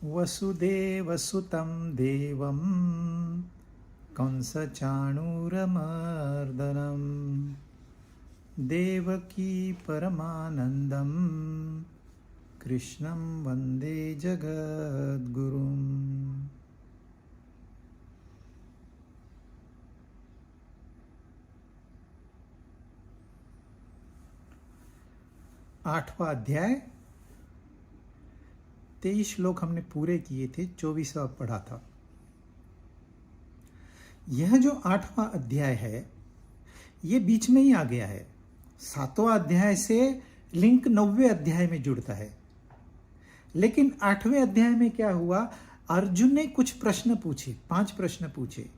वसुदेवसुतं देवं कंसचाणूरमर्दनं देवकी परमानन्दं कृष्णं वन्दे जगद्गुरुम्। आठवां अध्याय 23 श्लोक हमने पूरे किए थे, 24वां पढ़ा था। यह जो 8वां अध्याय है ये बीच में ही आ गया है। 7वां अध्याय से लिंक 9वें अध्याय में जुड़ता है। लेकिन 8वें अध्याय में क्या हुआ, अर्जुन ने कुछ प्रश्न पूछे, 5 प्रश्न पूछे,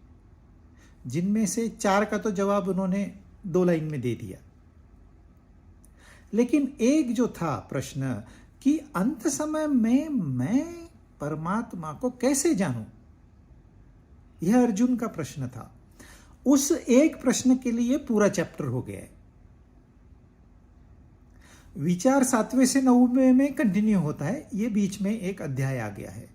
जिनमें से 4 का तो जवाब उन्होंने 2 लाइन में दे दिया। लेकिन एक जो था प्रश्न कि अंत समय में मैं परमात्मा को कैसे जानूं, यह अर्जुन का प्रश्न था। उस एक प्रश्न के लिए पूरा चैप्टर हो गया है। विचार 7वें से 9वें में कंटिन्यू होता है, यह बीच में एक अध्याय आ गया है।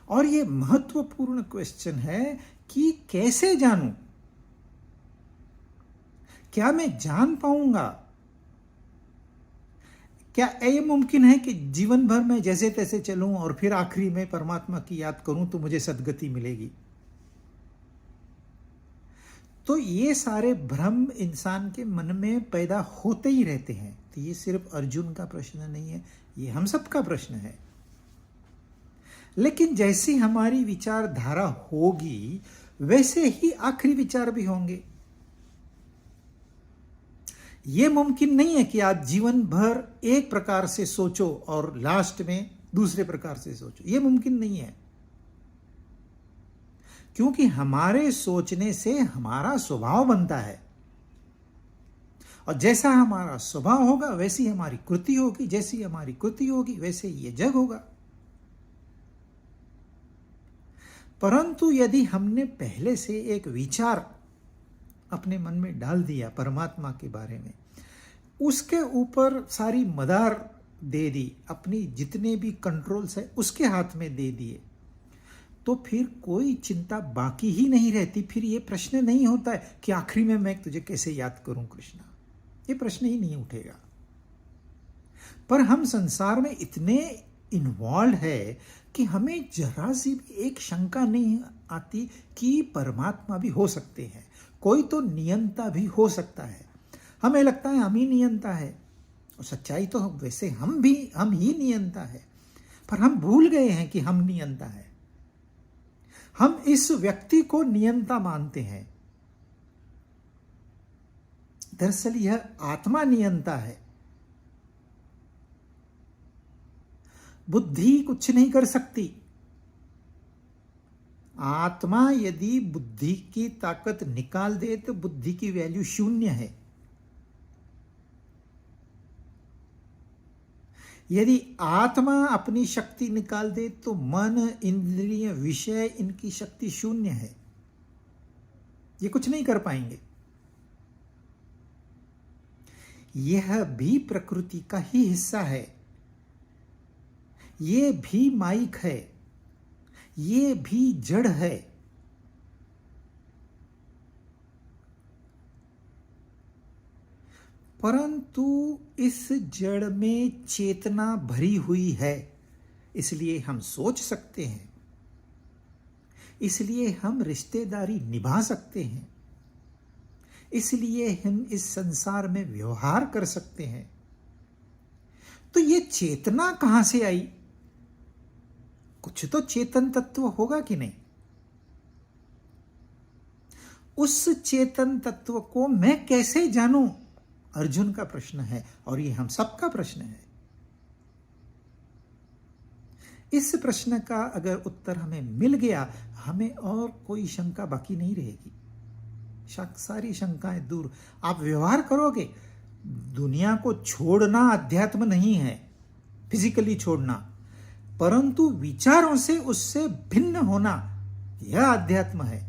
और यह महत्वपूर्ण क्वेश्चन है कि कैसे जानूं, क्या मैं जान पाऊंगा? क्या ये मुमकिन है कि जीवन भर मैं जैसे तैसे चलूं और फिर आखिरी में परमात्मा की याद करूं तो मुझे सद्गति मिलेगी? तो ये सारे भ्रम इंसान के मन में पैदा होते ही रहते हैं। तो ये सिर्फ अर्जुन का प्रश्न नहीं है, ये हम सबका प्रश्न है। लेकिन जैसी हमारी विचारधारा होगी वैसे ही आखिरी विचार भी होंगे। यह मुमकिन नहीं है कि आप जीवन भर एक प्रकार से सोचो और लास्ट में दूसरे प्रकार से सोचो, यह मुमकिन नहीं है। क्योंकि हमारे सोचने से हमारा स्वभाव बनता है, और जैसा हमारा स्वभाव होगा वैसी हमारी कृति होगी, जैसी हमारी कृति होगी वैसे ये जग होगा। परंतु यदि हमने पहले से एक विचार अपने मन में डाल दिया परमात्मा के बारे में, उसके ऊपर सारी मदार दे दी, अपनी जितने भी कंट्रोल्स है उसके हाथ में दे दिए, तो फिर कोई चिंता बाकी ही नहीं रहती। फिर ये प्रश्न नहीं होता है कि आखिरी में मैं तुझे कैसे याद करूं कृष्णा, ये प्रश्न ही नहीं उठेगा। पर हम संसार में इतने इन्वॉल्व है कि हमें जरा सी भी एक शंका नहीं आती कि परमात्मा भी हो सकते हैं, कोई तो नियंता भी हो सकता है। हमें लगता है हम ही नियंता है, और सच्चाई तो वैसे हम ही नियंता है, पर हम भूल गए हैं कि हम नियंता है। हम इस व्यक्ति को नियंता मानते हैं, दरअसल यह आत्मा नियंता है। बुद्धि कुछ नहीं कर सकती। आत्मा यदि बुद्धि की ताकत निकाल दे तो बुद्धि की वैल्यू 0 है। यदि आत्मा अपनी शक्ति निकाल दे तो मन, इंद्रिय, विषय, इनकी शक्ति 0 है, ये कुछ नहीं कर पाएंगे। यह भी प्रकृति का ही हिस्सा है, ये भी माइक है, ये भी जड़ है। परंतु इस जड़ में चेतना भरी हुई है, इसलिए हम सोच सकते हैं, इसलिए हम रिश्तेदारी निभा सकते हैं, इसलिए हम इस संसार में व्यवहार कर सकते हैं। तो ये चेतना कहां से आई? कुछ तो चेतन तत्व होगा कि नहीं? उस चेतन तत्व को मैं कैसे जानूं, अर्जुन का प्रश्न है, और ये हम सबका प्रश्न है। इस प्रश्न का अगर उत्तर हमें मिल गया, हमें और कोई शंका बाकी नहीं रहेगी। सारी शंकाएं दूर। आप व्यवहार करोगे। दुनिया को छोड़ना अध्यात्म नहीं है, फिजिकली छोड़ना, परंतु विचारों से उससे भिन्न होना यह अध्यात्म है।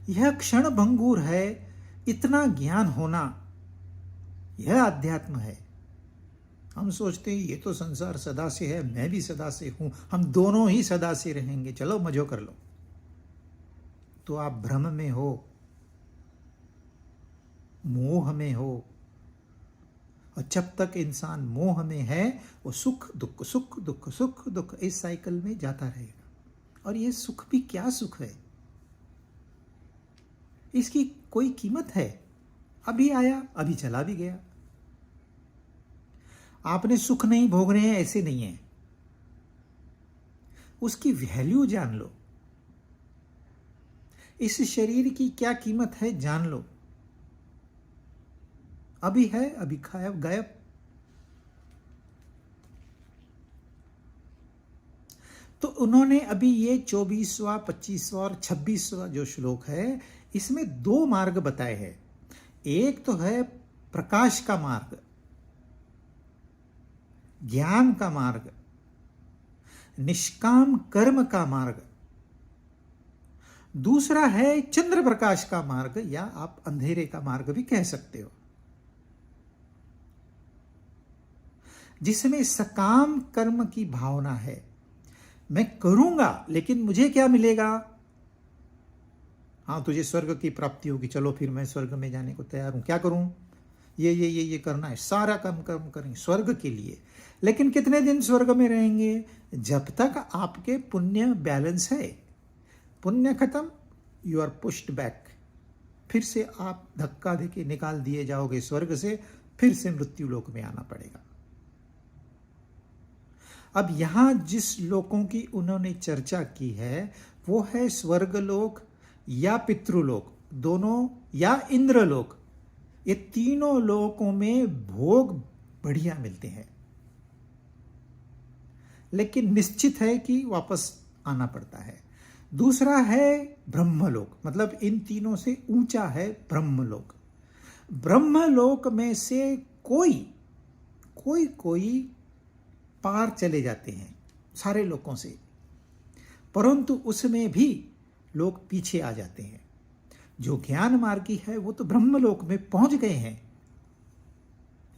यह क्षण भंगुर है, इतना ज्ञान होना यह अध्यात्म है। हम सोचते हैं ये तो संसार सदा से है, मैं भी सदा से हूं, हम दोनों ही सदा से रहेंगे, चलो मजो कर लो। तो आप भ्रम में हो, मोह में हो, और जब तक इंसान मोह में है वो सुख दुख सुख दुख सुख दुख इस साइकिल में जाता रहेगा। और ये सुख भी क्या सुख है, इसकी कोई कीमत है? अभी आया अभी चला भी गया। आपने सुख नहीं भोग रहे हैं ऐसे नहीं है, उसकी वैल्यू जान लो, इस शरीर की क्या कीमत है जान लो। अभी है अभी खाया गायब। तो उन्होंने अभी ये 24वां 25वां और 26वां जो श्लोक है इसमें दो मार्ग बताए हैं। एक तो है प्रकाश का मार्ग, ज्ञान का मार्ग, निष्काम कर्म का मार्ग। दूसरा है चंद्र प्रकाश का मार्ग, या आप अंधेरे का मार्ग भी कह सकते हो, जिसमें सकाम कर्म की भावना है। मैं करूंगा लेकिन मुझे क्या मिलेगा? हाँ, तुझे स्वर्ग की प्राप्ति होगी, चलो फिर मैं स्वर्ग में जाने को तैयार हूं। क्या करूं? ये करना है, सारा काम कर्म करेंगे स्वर्ग के लिए। लेकिन कितने दिन स्वर्ग में रहेंगे? जब तक आपके पुण्य बैलेंस है। पुण्य खत्म, यू आर पुश्ड बैक, फिर से आप धक्का देके निकाल दिए जाओगे स्वर्ग से, फिर से मृत्यु लोक में आना पड़ेगा। अब यहां जिस लोकों की उन्होंने चर्चा की है वो है स्वर्गलोक या पितृलोक दोनों, या इंद्रलोक। ये तीनों लोकों में भोग बढ़िया मिलते हैं, लेकिन निश्चित है कि वापस आना पड़ता है। दूसरा है ब्रह्मलोक, मतलब इन तीनों से ऊंचा है ब्रह्मलोक। ब्रह्मलोक में से कोई पार चले जाते हैं सारे लोकों से, परंतु उसमें भी लोग पीछे आ जाते हैं। जो ज्ञान मार्गी है वो तो ब्रह्मलोक में पहुंच गए हैं,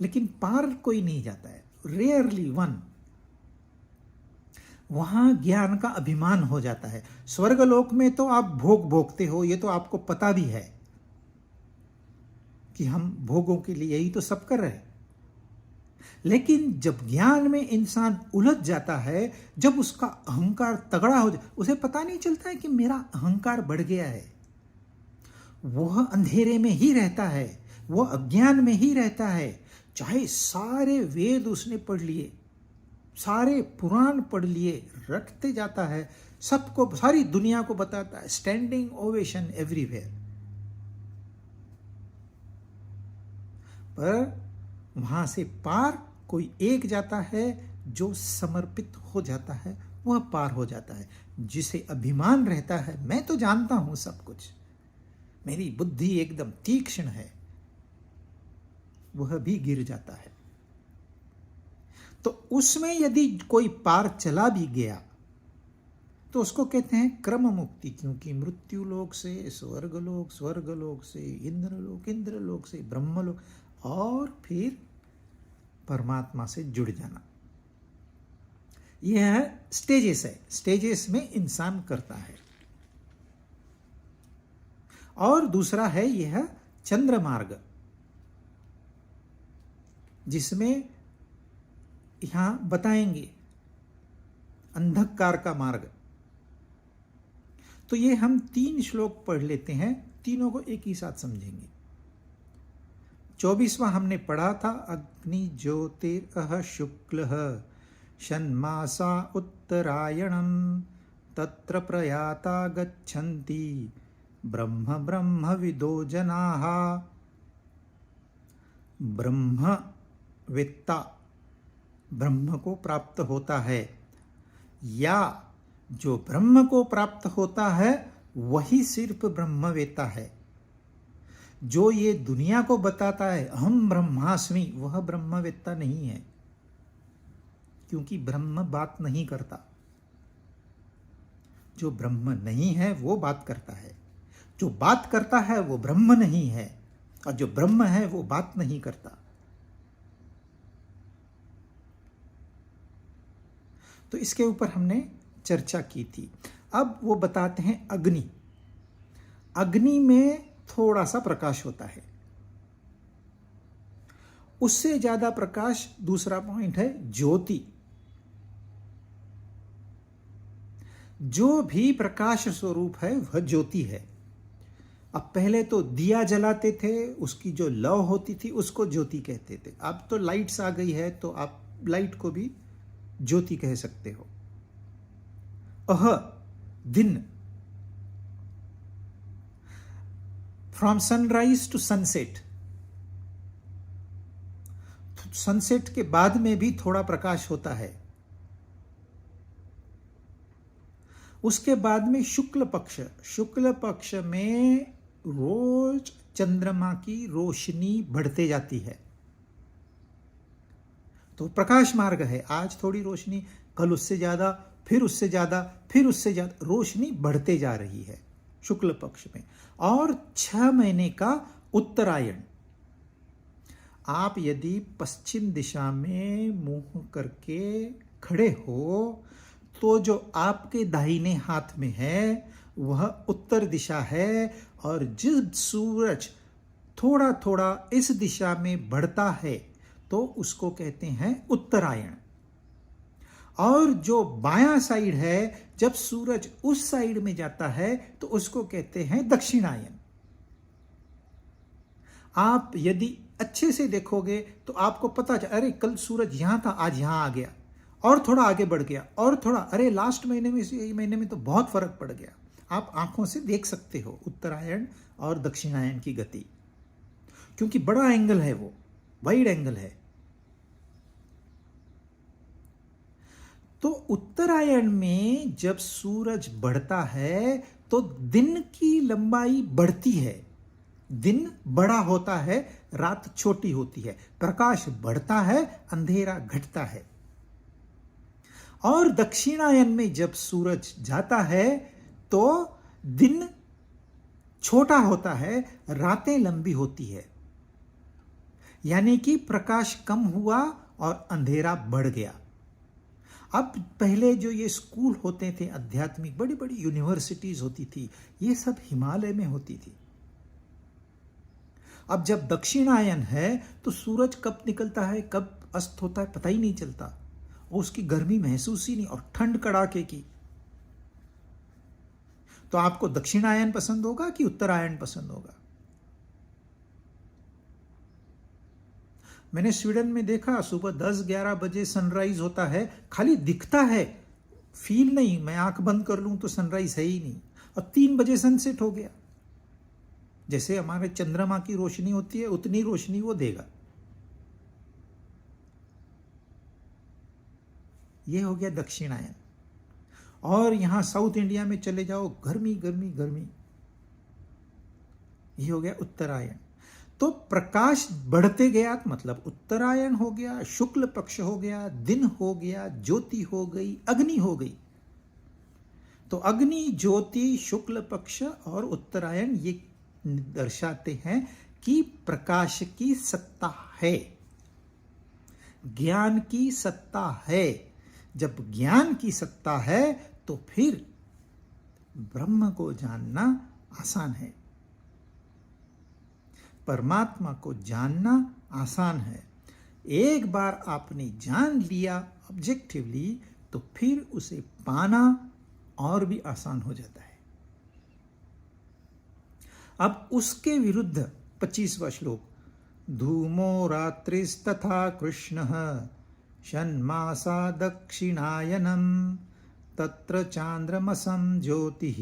लेकिन पार कोई नहीं जाता है, रेयरली वन। वहां ज्ञान का अभिमान हो जाता है। स्वर्गलोक में तो आप भोग भोगते हो, ये तो आपको पता भी है कि हम भोगों के लिए यही तो सब कर रहे हैं। लेकिन जब ज्ञान में इंसान उलझ जाता है, जब उसका अहंकार तगड़ा हो जाए, उसे पता नहीं चलता है कि मेरा अहंकार बढ़ गया है। वह अंधेरे में ही रहता है, वह अज्ञान में ही रहता है। चाहे सारे वेद उसने पढ़ लिए, सारे पुराण पढ़ लिए, रटते जाता है, सबको, सारी दुनिया को बताता है, स्टैंडिंग ओवेशन एवरीवेयर, पर वहां से पार कोई एक जाता है जो समर्पित हो जाता है, वह पार हो जाता है। जिसे अभिमान रहता है मैं तो जानता हूं सब कुछ, मेरी बुद्धि एकदम तीक्ष्ण है, वह भी गिर जाता है। तो उसमें यदि कोई पार चला भी गया तो उसको कहते हैं क्रम मुक्ति, क्योंकि मृत्यु लोक से स्वर्गलोक, स्वर्गलोक से इंद्रलोक, इंद्रलोक से ब्रह्मलोक, और फिर परमात्मा से जुड़ जाना। यह स्टेजेस है, स्टेजेस में इंसान करता है। और दूसरा है यह चंद्र मार्ग, जिसमें यहां बताएंगे अंधकार का मार्ग। तो ये हम 3 श्लोक पढ़ लेते हैं, तीनों को एक ही साथ समझेंगे। 24वां हमने पढ़ा था, अग्नि ज्योतिरह शुक्ल षण्मासा उत्तरायणम तत्र प्रयाता गच्छन्ति ब्रह्म ब्रह्म विदो जनाः। ब्रह्मवेत्ता ब्रह्म को प्राप्त होता है, या जो ब्रह्म को प्राप्त होता है वही सिर्फ ब्रह्मवेत्ता है। जो ये दुनिया को बताता है अहम ब्रह्मास्मि, वह ब्रह्मवेत्ता नहीं है, क्योंकि ब्रह्म बात नहीं करता। जो ब्रह्म नहीं है वो बात करता है, जो बात करता है वो ब्रह्म नहीं है, और जो ब्रह्म है वो बात नहीं करता। तो इसके ऊपर हमने चर्चा की थी। अब वो बताते हैं अग्नि। अग्नि में थोड़ा सा प्रकाश होता है, उससे ज्यादा प्रकाश, दूसरा पॉइंट है ज्योति। जो भी प्रकाश स्वरूप है वह ज्योति है। अब पहले तो दिया जलाते थे, उसकी जो लौ होती थी उसको ज्योति कहते थे। अब तो लाइट्स आ गई है तो आप लाइट को भी ज्योति कह सकते हो। दिन, from sunrise to sunset. Sunset के बाद में भी थोड़ा प्रकाश होता है। उसके बाद में शुक्ल पक्ष। शुक्ल पक्ष में रोज चंद्रमा की रोशनी बढ़ते जाती है, तो प्रकाश मार्ग है। आज थोड़ी रोशनी, कल उससे ज्यादा, फिर उससे ज्यादा, फिर उससे ज्यादा रोशनी बढ़ते जा रही है शुक्ल पक्ष में। और 6 महीने का उत्तरायण। आप यदि पश्चिम दिशा में मुंह करके खड़े हो तो जो आपके दाहिने हाथ में है वह उत्तर दिशा है, और जिस सूरज थोड़ा थोड़ा इस दिशा में बढ़ता है तो उसको कहते हैं उत्तरायण। और जो बायां साइड है, जब सूरज उस साइड में जाता है तो उसको कहते हैं दक्षिणायन। आप यदि अच्छे से देखोगे तो आपको पता चल, अरे कल सूरज यहां था, आज यहां आ गया, और थोड़ा आगे बढ़ गया, और थोड़ा, अरे लास्ट महीने में से यही महीने में तो बहुत फर्क पड़ गया। आप आंखों से देख सकते हो उत्तरायण और दक्षिणायन की गति, क्योंकि बड़ा एंगल है, वो वाइड एंगल है। तो उत्तरायण में जब सूरज बढ़ता है तो दिन की लंबाई बढ़ती है, दिन बड़ा होता है, रात छोटी होती है, प्रकाश बढ़ता है, अंधेरा घटता है। और दक्षिणायन में जब सूरज जाता है तो दिन छोटा होता है, रातें लंबी होती है, यानी कि प्रकाश कम हुआ और अंधेरा बढ़ गया। अब पहले जो ये स्कूल होते थे आध्यात्मिक, बड़ी बड़ी यूनिवर्सिटीज होती थी, ये सब हिमालय में होती थी। अब जब दक्षिणायन है तो सूरज कब निकलता है, कब अस्त होता है, पता ही नहीं चलता, और उसकी गर्मी महसूस ही नहीं, और ठंड कड़ाके की। तो आपको दक्षिणायन पसंद होगा कि उत्तरायण पसंद होगा? मैंने स्वीडन में देखा, सुबह 10-11 बजे सनराइज होता है, खाली दिखता है, फील नहीं, मैं आंख बंद कर लूं तो सनराइज है ही नहीं, और 3 बजे सनसेट हो गया। जैसे हमारे चंद्रमा की रोशनी होती है उतनी रोशनी वो देगा। ये हो गया दक्षिणायन। और यहां साउथ इंडिया में चले जाओ, गर्मी गर्मी गर्मी। ये हो गया उत्तरायण। तो प्रकाश बढ़ते गया, मतलब उत्तरायण हो गया, शुक्ल पक्ष हो गया, दिन हो गया, ज्योति हो गई, अग्नि हो गई। तो अग्नि, ज्योति, शुक्ल पक्ष और उत्तरायण ये दर्शाते हैं कि प्रकाश की सत्ता है, ज्ञान की सत्ता है। जब ज्ञान की सत्ता है तो फिर ब्रह्म को जानना आसान है, परमात्मा को जानना आसान है। एक बार आपने जान लिया ऑब्जेक्टिवली तो फिर उसे पाना और भी आसान हो जाता है। अब उसके विरुद्ध 25वां श्लोक, धूमो रात्रिस्तथा कृष्णः षण्मासा दक्षिणायनम तत्र चांद्रमसं ज्योतिः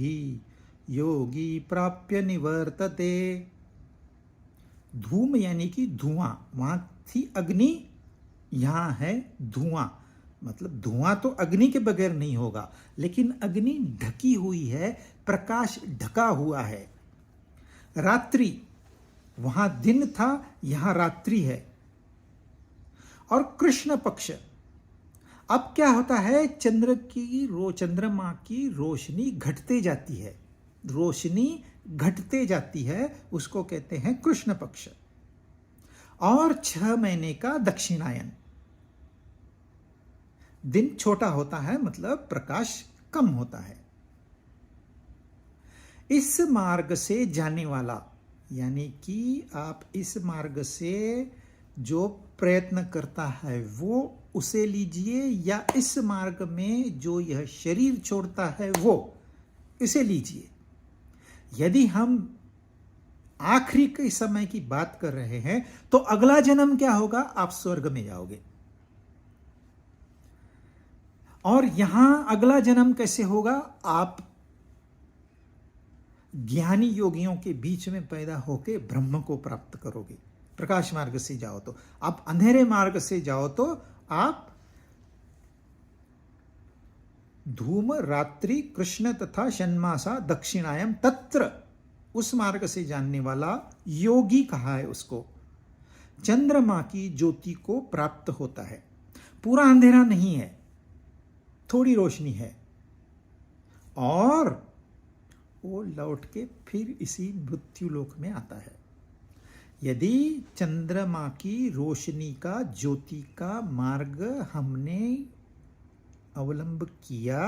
योगी प्राप्य निवर्तते। धूम यानी कि धुआं, वहां थी अग्नि, यहां है धुआं। मतलब धुआं तो अग्नि के बगैर नहीं होगा, लेकिन अग्नि ढकी हुई है, प्रकाश ढका हुआ है। रात्रि, वहां दिन था, यहां रात्रि है। और कृष्ण पक्ष, अब क्या होता है, चंद्रमा की रोशनी घटते जाती है, रोशनी घटते जाती है, उसको कहते हैं कृष्ण पक्ष। और 6 महीने का दक्षिणायन। दिन छोटा होता है मतलब प्रकाश कम होता है। इस मार्ग से जाने वाला, यानी कि आप इस मार्ग से जो प्रयत्न करता है वो उसे लीजिए, या इस मार्ग में जो यह शरीर छोड़ता है वो इसे लीजिए। यदि हम आखिरी के समय की बात कर रहे हैं तो अगला जन्म क्या होगा? आप स्वर्ग में जाओगे। और यहां अगला जन्म कैसे होगा? आप ज्ञानी योगियों के बीच में पैदा होकर ब्रह्म को प्राप्त करोगे। प्रकाश मार्ग से जाओ तो, आप अंधेरे मार्ग से जाओ तो आप धूम रात्रि कृष्ण तथा षण्मासा दक्षिणायम तत्र, उस मार्ग से जानने वाला योगी कहा है उसको, चंद्रमा की ज्योति को प्राप्त होता है। पूरा अंधेरा नहीं है, थोड़ी रोशनी है, और वो लौट के फिर इसी मृत्यु लोक में आता है। यदि चंद्रमा की रोशनी का, ज्योति का मार्ग हमने अवलंब किया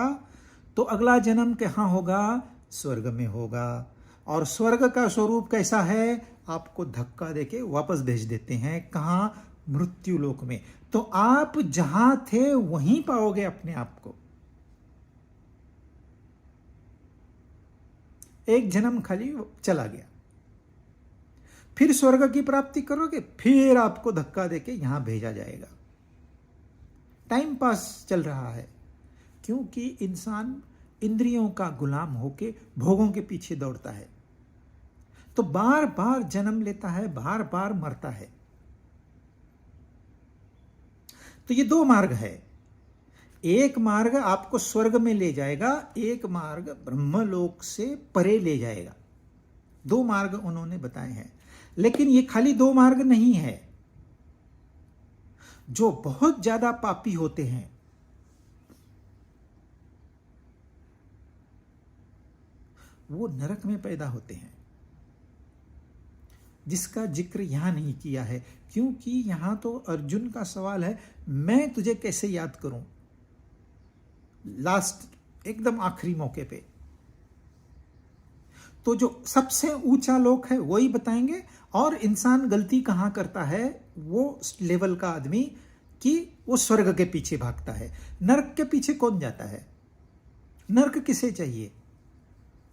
तो अगला जन्म कहाँ होगा? स्वर्ग में होगा। और स्वर्ग का स्वरूप कैसा है? आपको धक्का देके वापस भेज देते हैं। कहाँ? मृत्यु लोक में। तो आप जहां थे वहीं पाओगे अपने आप को। एक जन्म खाली चला गया, फिर स्वर्ग की प्राप्ति करोगे, फिर आपको धक्का देके यहां भेजा जाएगा। टाइम पास चल रहा है, क्योंकि इंसान इंद्रियों का गुलाम होके भोगों के पीछे दौड़ता है, तो बार बार जन्म लेता है, बार बार मरता है। तो ये दो मार्ग है। एक मार्ग आपको स्वर्ग में ले जाएगा, एक मार्ग ब्रह्मलोक से परे ले जाएगा। दो मार्ग उन्होंने बताए हैं, लेकिन ये खाली दो मार्ग नहीं है। जो बहुत ज्यादा पापी होते हैं, वो नरक में पैदा होते हैं, जिसका जिक्र यहां नहीं किया है, क्योंकि यहां तो अर्जुन का सवाल है, मैं तुझे कैसे याद करूं, लास्ट एकदम आखिरी मौके पे। तो जो सबसे ऊंचा लोक है वही बताएंगे, और इंसान गलती कहां करता है, वो लेवल का आदमी, कि वो स्वर्ग के पीछे भागता है। नरक के पीछे कौन जाता है? नरक किसे चाहिए?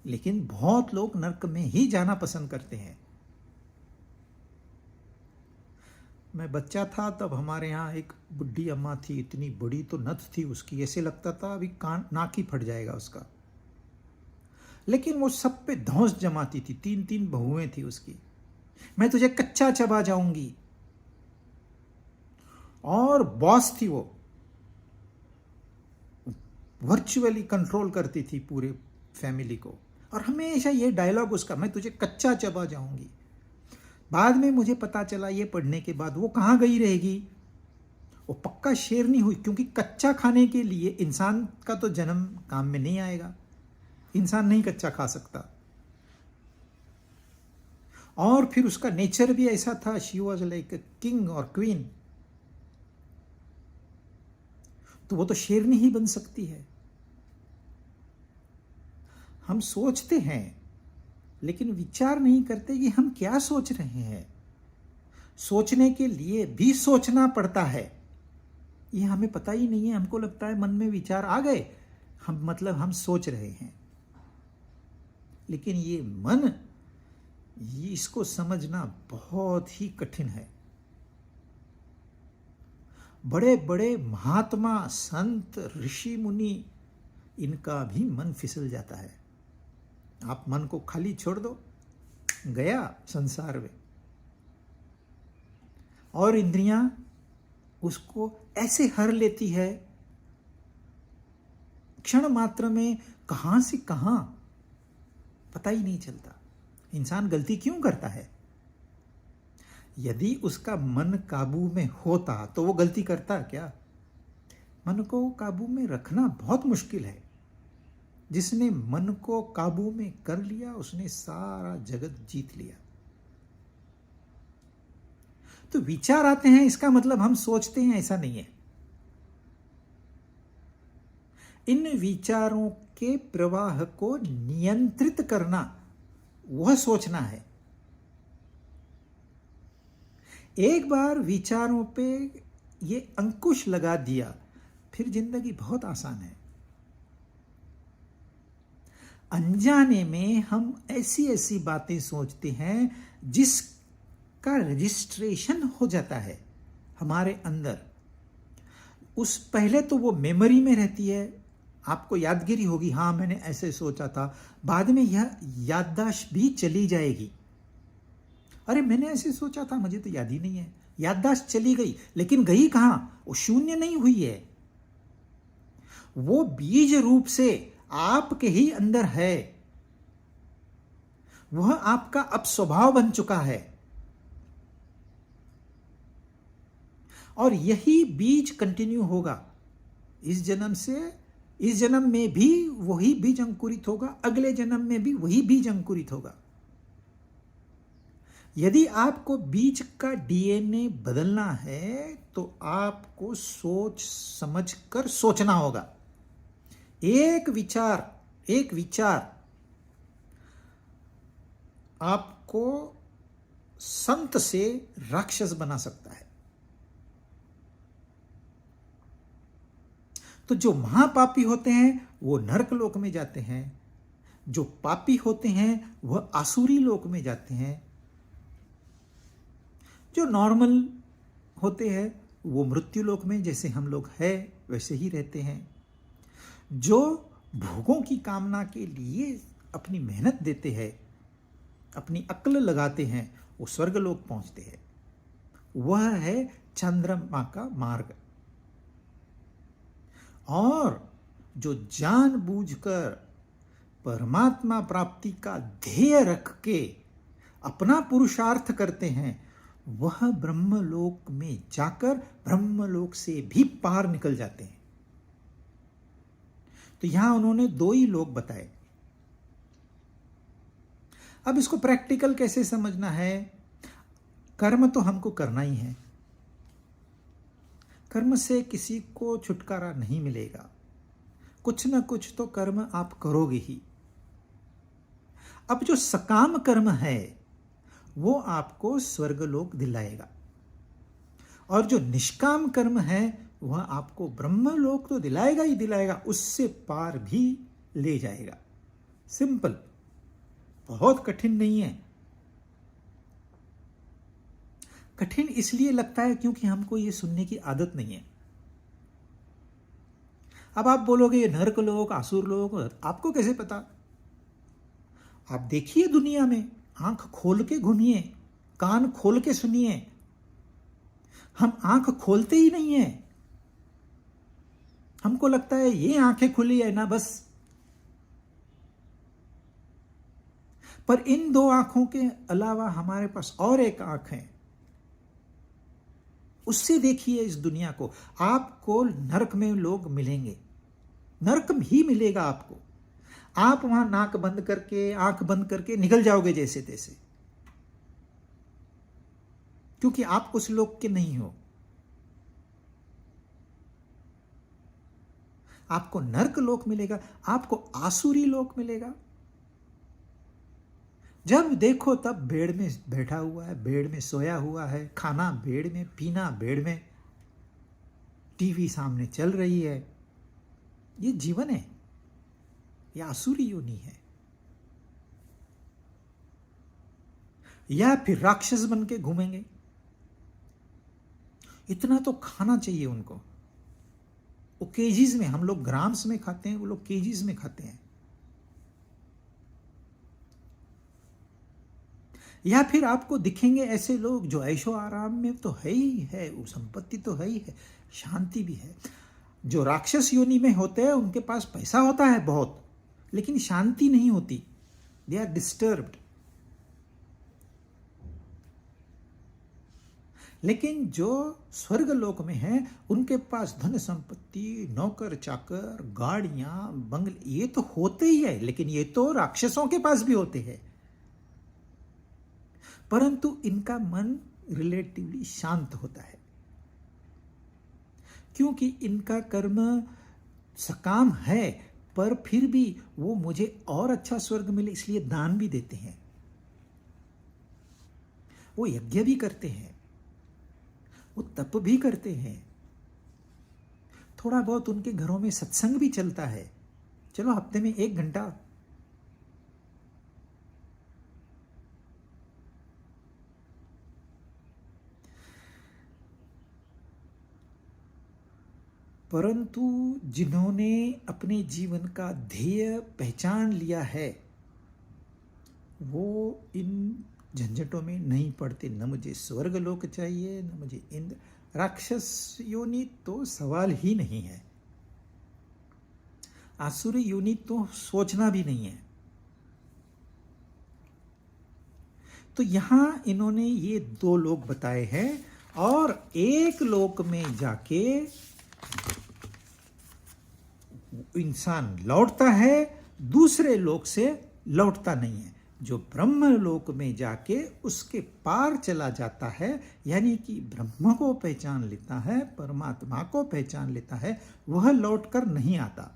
लेकिन बहुत लोग नरक में ही जाना पसंद करते हैं। मैं बच्चा था तब हमारे यहाँ एक बुढ़ी अम्मा थी, इतनी बड़ी तो नथ थी उसकी, ऐसे लगता था अभी कान नाक ही फट जाएगा उसका। लेकिन वो सब पे धौंस जमाती थी, 3-3 बहुएं थी उसकी। मैं तुझे कच्चा चबा जाऊंगी, और बॉस थी वो, वर्चुअली कंट्रोल करती थी पूरे फैमिली को, और हमेशा ये डायलॉग उसका, मैं तुझे कच्चा चबा जाऊंगी। बाद में मुझे पता चला ये पढ़ने के बाद, वो कहाँ गई रहेगी, वो पक्का शेरनी हुई, क्योंकि कच्चा खाने के लिए इंसान का तो जन्म काम में नहीं आएगा, इंसान नहीं कच्चा खा सकता। और फिर उसका नेचर भी ऐसा था, शी वॉज लाइक किंग और क्वीन, तो वो तो शेरनी ही बन सकती है। हम सोचते हैं लेकिन विचार नहीं करते कि हम क्या सोच रहे हैं। सोचने के लिए भी सोचना पड़ता है, ये हमें पता ही नहीं है। हमको लगता है मन में विचार आ गए, हम मतलब हम सोच रहे हैं, लेकिन ये मन, ये इसको समझना बहुत ही कठिन है। बड़े बड़े महात्मा, संत, ऋषि मुनि, इनका भी मन फिसल जाता है। आप मन को खाली छोड़ दो, गया संसार में, और इंद्रियां उसको ऐसे हर लेती है, क्षण मात्र में कहां से कहां पता ही नहीं चलता। इंसान गलती क्यों करता है? यदि उसका मन काबू में होता तो वो गलती करता क्या? मन को काबू में रखना बहुत मुश्किल है। जिसने मन को काबू में कर लिया, उसने सारा जगत जीत लिया। तो विचार आते हैं, इसका मतलब हम सोचते हैं, ऐसा नहीं है। इन विचारों के प्रवाह को नियंत्रित करना, वह सोचना है। एक बार विचारों पे ये अंकुश लगा दिया, फिर जिंदगी बहुत आसान है। अनजाने में हम ऐसी ऐसी बातें सोचते हैं जिसका रजिस्ट्रेशन हो जाता है हमारे अंदर। उस पहले तो वो मेमोरी में रहती है, आपको यादगिरी होगी, हाँ मैंने ऐसे सोचा था। बाद में यह याददाश्त भी चली जाएगी, अरे मैंने ऐसे सोचा था, मुझे तो याद ही नहीं है। याददाश्त चली गई, लेकिन गई कहां? वो शून्य नहीं हुई है, वो बीज रूप से आपके ही अंदर है, वह आपका अब स्वभाव बन चुका है। और यही बीज कंटिन्यू होगा इस जन्म से। इस जन्म में भी वही बीज अंकुरित होगा, अगले जन्म में भी वही बीज अंकुरित होगा। यदि आपको बीज का डीएनए बदलना है तो आपको सोच समझ कर सोचना होगा। एक विचार आपको संत से राक्षस बना सकता है। तो जो महापापी होते हैं वो नरक लोक में जाते हैं, जो पापी होते हैं वह आसुरी लोक में जाते हैं, जो नॉर्मल होते हैं वो मृत्यु लोक में, जैसे हम लोग हैं वैसे ही रहते हैं। जो भोगों की कामना के लिए अपनी मेहनत देते हैं, अपनी अक्ल लगाते हैं, वो स्वर्ग लोक पहुंचते हैं। वह है चंद्रमा का मार्ग। और जो जानबूझकर परमात्मा प्राप्ति का ध्येय रख के अपना पुरुषार्थ करते हैं, वह ब्रह्मलोक में जाकर ब्रह्मलोक से भी पार निकल जाते हैं। तो यहां उन्होंने दो ही लोक बताए। अब इसको प्रैक्टिकल कैसे समझना है? कर्म तो हमको करना ही है, कर्म से किसी को छुटकारा नहीं मिलेगा, कुछ ना कुछ तो कर्म आप करोगे ही। अब जो सकाम कर्म है वो आपको स्वर्गलोक दिलाएगा, और जो निष्काम कर्म है वह आपको ब्रह्मलोक तो दिलाएगा ही दिलाएगा, उससे पार भी ले जाएगा। सिंपल, बहुत कठिन नहीं है। कठिन इसलिए लगता है क्योंकि हमको ये सुनने की आदत नहीं है। अब आप बोलोगे ये नरक लोक, आसुर लोक, आपको कैसे पता? आप देखिए दुनिया में, आंख खोल के घूमिए, कान खोल के सुनिए। हम आंख खोलते ही नहीं है, हमको लगता है ये आंखें खुली है ना बस। पर इन दो आंखों के अलावा हमारे पास और एक आंख है, उससे देखिए इस दुनिया को। आपको नरक में लोग मिलेंगे, नरक ही मिलेगा आपको। आप वहां नाक बंद करके, आंख बंद करके निकल जाओगे जैसे तैसे, क्योंकि आप उस लोक के नहीं हो। आपको नरक लोक मिलेगा, आपको आसुरी लोक मिलेगा। जब देखो तब बेड में बैठा हुआ है, बेड में सोया हुआ है, खाना बेड में, पीना बेड में, टीवी सामने चल रही है। ये जीवन है, ये आसुरी योनि है। या फिर राक्षस बन के घूमेंगे। इतना तो खाना चाहिए उनको। वो केजीज में, हम लोग ग्राम्स में खाते हैं, वो लोग केजीज में खाते हैं। या फिर आपको दिखेंगे ऐसे लोग जो ऐशो आराम में तो है ही है, वो संपत्ति तो है ही है, शांति भी है। जो राक्षस योनि में होते हैं उनके पास पैसा होता है बहुत, लेकिन शांति नहीं होती, दे आर डिस्टर्ब्ड। लेकिन जो स्वर्ग लोक में है उनके पास धन संपत्ति, नौकर चाकर, गाड़ियां, बंगले, ये तो होते ही है, लेकिन ये तो राक्षसों के पास भी होते हैं। परंतु इनका मन रिलेटिवली शांत होता है, क्योंकि इनका कर्म सकाम है, पर फिर भी वो मुझे और अच्छा स्वर्ग मिले इसलिए दान भी देते हैं, वो यज्ञ भी करते हैं, वो तप भी करते हैं, थोड़ा बहुत उनके घरों में सत्संग भी चलता है, चलो हफ्ते में 1 घंटा। परंतु जिन्होंने अपने जीवन का ध्येय पहचान लिया है वो इन झंझटों में नहीं पड़ते। न मुझे स्वर्ग लोक चाहिए, न मुझे इंद्र, राक्षस योनि तो सवाल ही नहीं है, आसुरी योनि तो सोचना भी नहीं है। तो यहां इन्होंने ये 2 लोक बताए हैं, और एक लोक में जाके इंसान लौटता है, दूसरे लोक से लौटता नहीं है। जो ब्रह्म लोक में जाके उसके पार चला जाता है, यानी कि ब्रह्म को पहचान लेता है, परमात्मा को पहचान लेता है, वह लौटकर नहीं आता।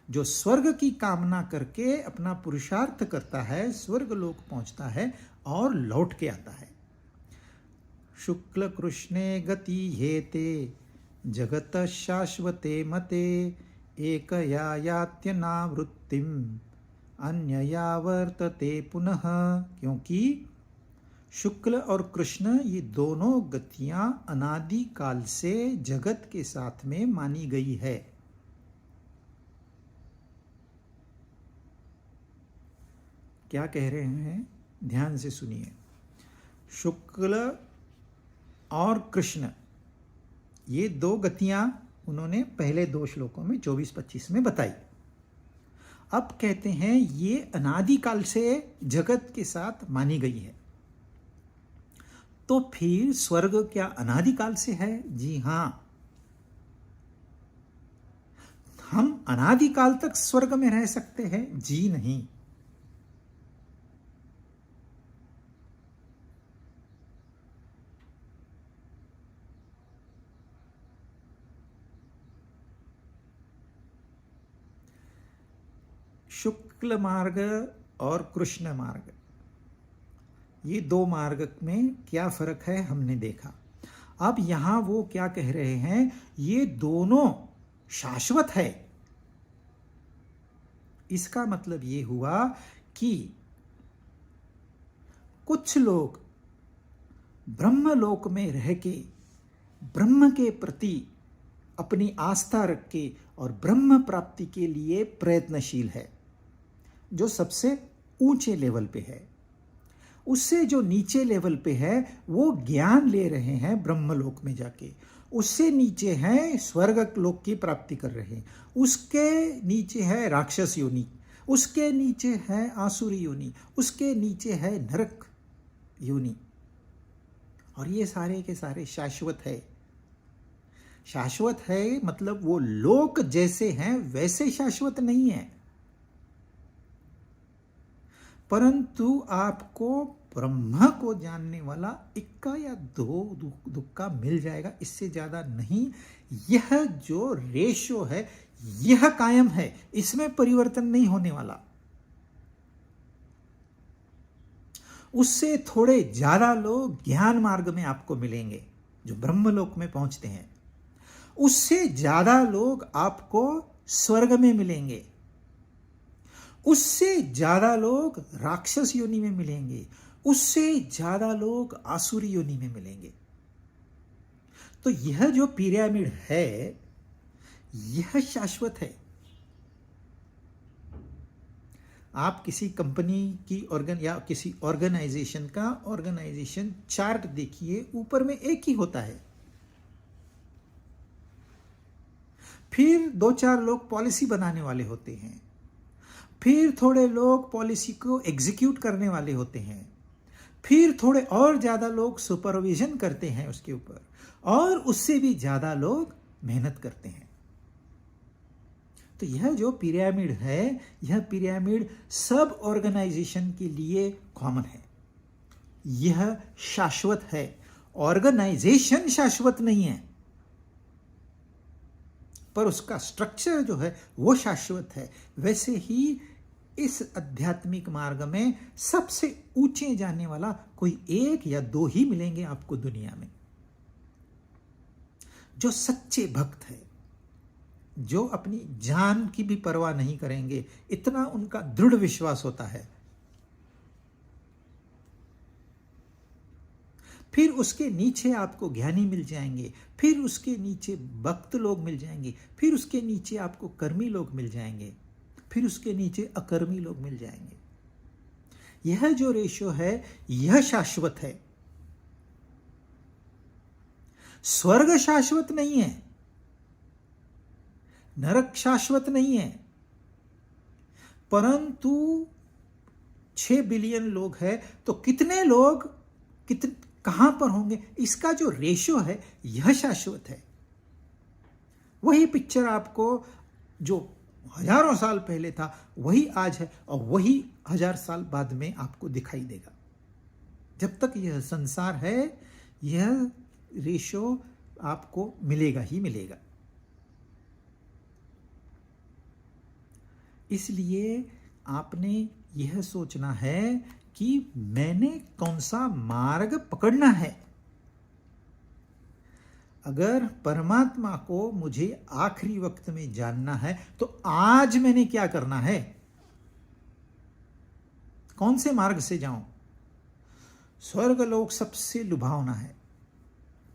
जो स्वर्ग की कामना करके अपना पुरुषार्थ करता है, स्वर्ग लोक पहुंचता है और लौट के आता है। शुक्ल कृष्णे गति हेते जगत शाश्वते मते एकया यात्यनावृत्तिम अन्यया वर्तते पुनः। क्योंकि शुक्ल और कृष्ण ये दोनों गतियां अनादि काल से जगत के साथ में मानी गई है। क्या कह रहे हैं, ध्यान से सुनिए। शुक्ल और कृष्ण ये 2 गतियां उन्होंने पहले 2 श्लोकों में 24-25 में बताई। अब कहते हैं ये अनादिकाल से जगत के साथ मानी गई है। तो फिर स्वर्ग क्या अनादिकाल से है? जी हां, हम अनादिकाल तक स्वर्ग में रह सकते हैं? जी नहीं। शुक्ल मार्ग और कृष्ण मार्ग, ये 2 मार्ग में क्या फर्क है हमने देखा। अब यहां वो क्या कह रहे हैं, ये दोनों शाश्वत है। इसका मतलब ये हुआ कि कुछ लोग ब्रह्मलोक में रह के ब्रह्म के प्रति अपनी आस्था रख के और ब्रह्म प्राप्ति के लिए प्रयत्नशील है, जो सबसे ऊंचे लेवल पे है। उससे जो नीचे लेवल पे है वो ज्ञान ले रहे हैं ब्रह्मलोक में जाके, उससे नीचे हैं स्वर्ग लोक की प्राप्ति कर रहे हैं, उसके नीचे है राक्षस योनि, उसके नीचे है आसुरी योनि, उसके नीचे है नरक योनि। और ये सारे के सारे शाश्वत है। शाश्वत है मतलब वो लोक जैसे हैं वैसे शाश्वत नहीं है, परंतु आपको ब्रह्म को जानने वाला 1 या 2 दुक्का मिल जाएगा, इससे ज्यादा नहीं। यह जो रेशो है यह कायम है, इसमें परिवर्तन नहीं होने वाला। उससे थोड़े ज्यादा लोग ज्ञान मार्ग में आपको मिलेंगे जो ब्रह्मलोक में पहुंचते हैं, उससे ज्यादा लोग आपको स्वर्ग में मिलेंगे, उससे ज्यादा लोग राक्षस योनि में मिलेंगे, उससे ज्यादा लोग आसुरी योनि में मिलेंगे। तो यह जो पिरामिड है यह शाश्वत है। आप किसी कंपनी की या किसी ऑर्गेनाइजेशन का ऑर्गेनाइजेशन चार्ट देखिए, ऊपर में एक ही होता है, फिर 2-4 लोग पॉलिसी बनाने वाले होते हैं, फिर थोड़े लोग पॉलिसी को एग्जीक्यूट करने वाले होते हैं, फिर थोड़े और ज्यादा लोग सुपरविजन करते हैं उसके ऊपर, और उससे भी ज्यादा लोग मेहनत करते हैं। तो यह जो पिरामिड है यह पिरामिड सब ऑर्गेनाइजेशन के लिए कॉमन है, यह शाश्वत है। ऑर्गेनाइजेशन शाश्वत नहीं है, पर उसका स्ट्रक्चर जो है वो शाश्वत है। वैसे ही इस आध्यात्मिक मार्ग में सबसे ऊंचे जाने वाला कोई एक या दो ही मिलेंगे आपको दुनिया में, जो सच्चे भक्त है, जो अपनी जान की भी परवाह नहीं करेंगे, इतना उनका दृढ़ विश्वास होता है। फिर उसके नीचे आपको ज्ञानी मिल जाएंगे, फिर उसके नीचे भक्त लोग मिल जाएंगे, फिर उसके नीचे आपको कर्मी लोग मिल जाएंगे, फिर उसके नीचे अकर्मी लोग मिल जाएंगे। यह जो रेशो है यह शाश्वत है। स्वर्ग शाश्वत नहीं है, नरक शाश्वत नहीं है, परंतु 6 बिलियन लोग हैं तो कितने लोग कहां पर होंगे, इसका जो रेशो है यह शाश्वत है। वही पिक्चर आपको जो हजारों साल पहले था वही आज है और वही 1000 साल बाद में आपको दिखाई देगा। जब तक यह संसार है यह रेशो आपको मिलेगा ही मिलेगा। इसलिए आपने यह सोचना है कि मैंने कौन सा मार्ग पकड़ना है। अगर परमात्मा को मुझे आखिरी वक्त में जानना है तो आज मैंने क्या करना है, कौन से मार्ग से जाऊं। स्वर्गलोक सबसे लुभावना है,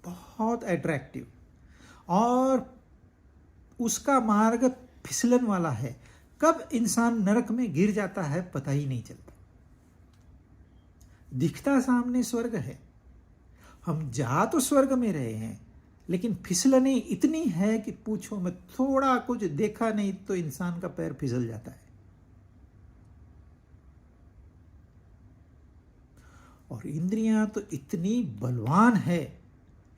बहुत अट्रैक्टिव, और उसका मार्ग फिसलन वाला है। कब इंसान नरक में गिर जाता है पता ही नहीं चलता। दिखता सामने स्वर्ग है, हम जा तो स्वर्ग में रहे हैं, लेकिन फिसलने इतनी है कि पूछो मैं, थोड़ा कुछ देखा नहीं तो इंसान का पैर फिसल जाता है। और इंद्रियां तो इतनी बलवान है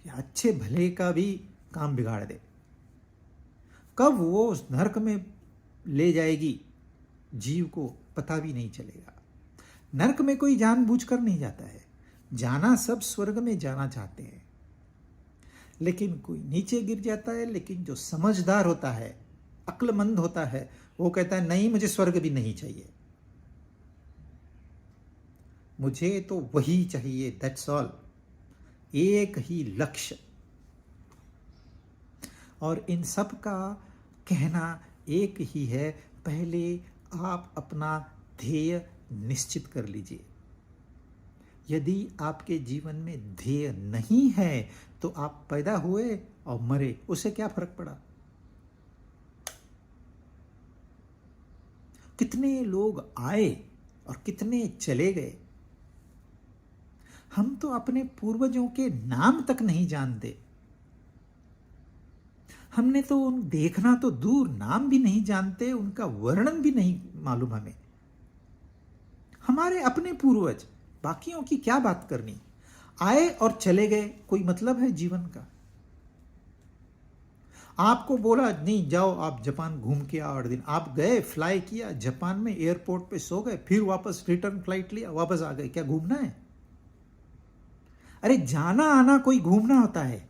कि अच्छे भले का भी काम बिगाड़ दे। कब वो उस नरक में ले जाएगी जीव को पता भी नहीं चलेगा। नरक में कोई जानबूझकर नहीं जाता है, जाना सब स्वर्ग में जाना चाहते हैं, लेकिन कोई नीचे गिर जाता है। लेकिन जो समझदार होता है, अक्लमंद होता है, वो कहता है नहीं, मुझे स्वर्ग भी नहीं चाहिए, मुझे तो वही चाहिए, दैट्स ऑल, एक ही लक्ष्य। और इन सब का कहना एक ही है, पहले आप अपना ध्येय निश्चित कर लीजिए। यदि आपके जीवन में ध्येय नहीं है तो आप पैदा हुए और मरे, उससे क्या फर्क पड़ा। कितने लोग आए और कितने चले गए। हम तो अपने पूर्वजों के नाम तक नहीं जानते। हमने तो उन देखना तो दूर, नाम भी नहीं जानते, उनका वर्णन भी नहीं मालूम हमें। हमारे अपने पूर्वज, बाकियों की क्या बात करनी। आए और चले गए, कोई मतलब है जीवन का। आपको बोला नहीं जाओ आप जापान घूम के आओ 8 दिन, आप गए, फ्लाई किया जापान में, एयरपोर्ट पे सो गए, फिर वापस रिटर्न फ्लाइट लिया, वापस आ गए। क्या घूमना है? अरे जाना आना कोई घूमना होता है।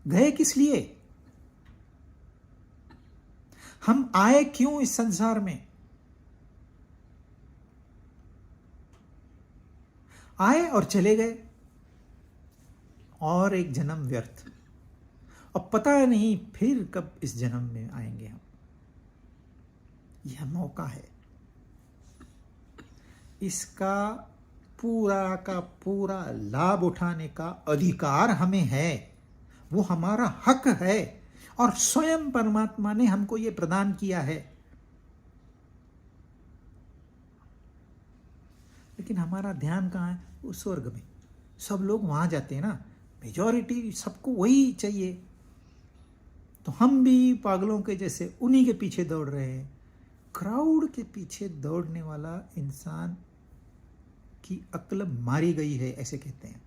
गए किस लिए? हम आए क्यों इस संसार में? आए और चले गए, और एक जन्म व्यर्थ। अब पता नहीं फिर कब इस जन्म में आएंगे हम। यह मौका है, इसका पूरा का पूरा लाभ उठाने का अधिकार हमें है, वो हमारा हक है, और स्वयं परमात्मा ने हमको ये प्रदान किया है। लेकिन हमारा ध्यान कहाँ है? वो स्वर्ग में। सब लोग वहां जाते हैं ना, मेजॉरिटी सबको वही चाहिए, तो हम भी पागलों के जैसे उन्हीं के पीछे दौड़ रहे हैं। क्राउड के पीछे दौड़ने वाला इंसान की अक्ल मारी गई है, ऐसे कहते हैं।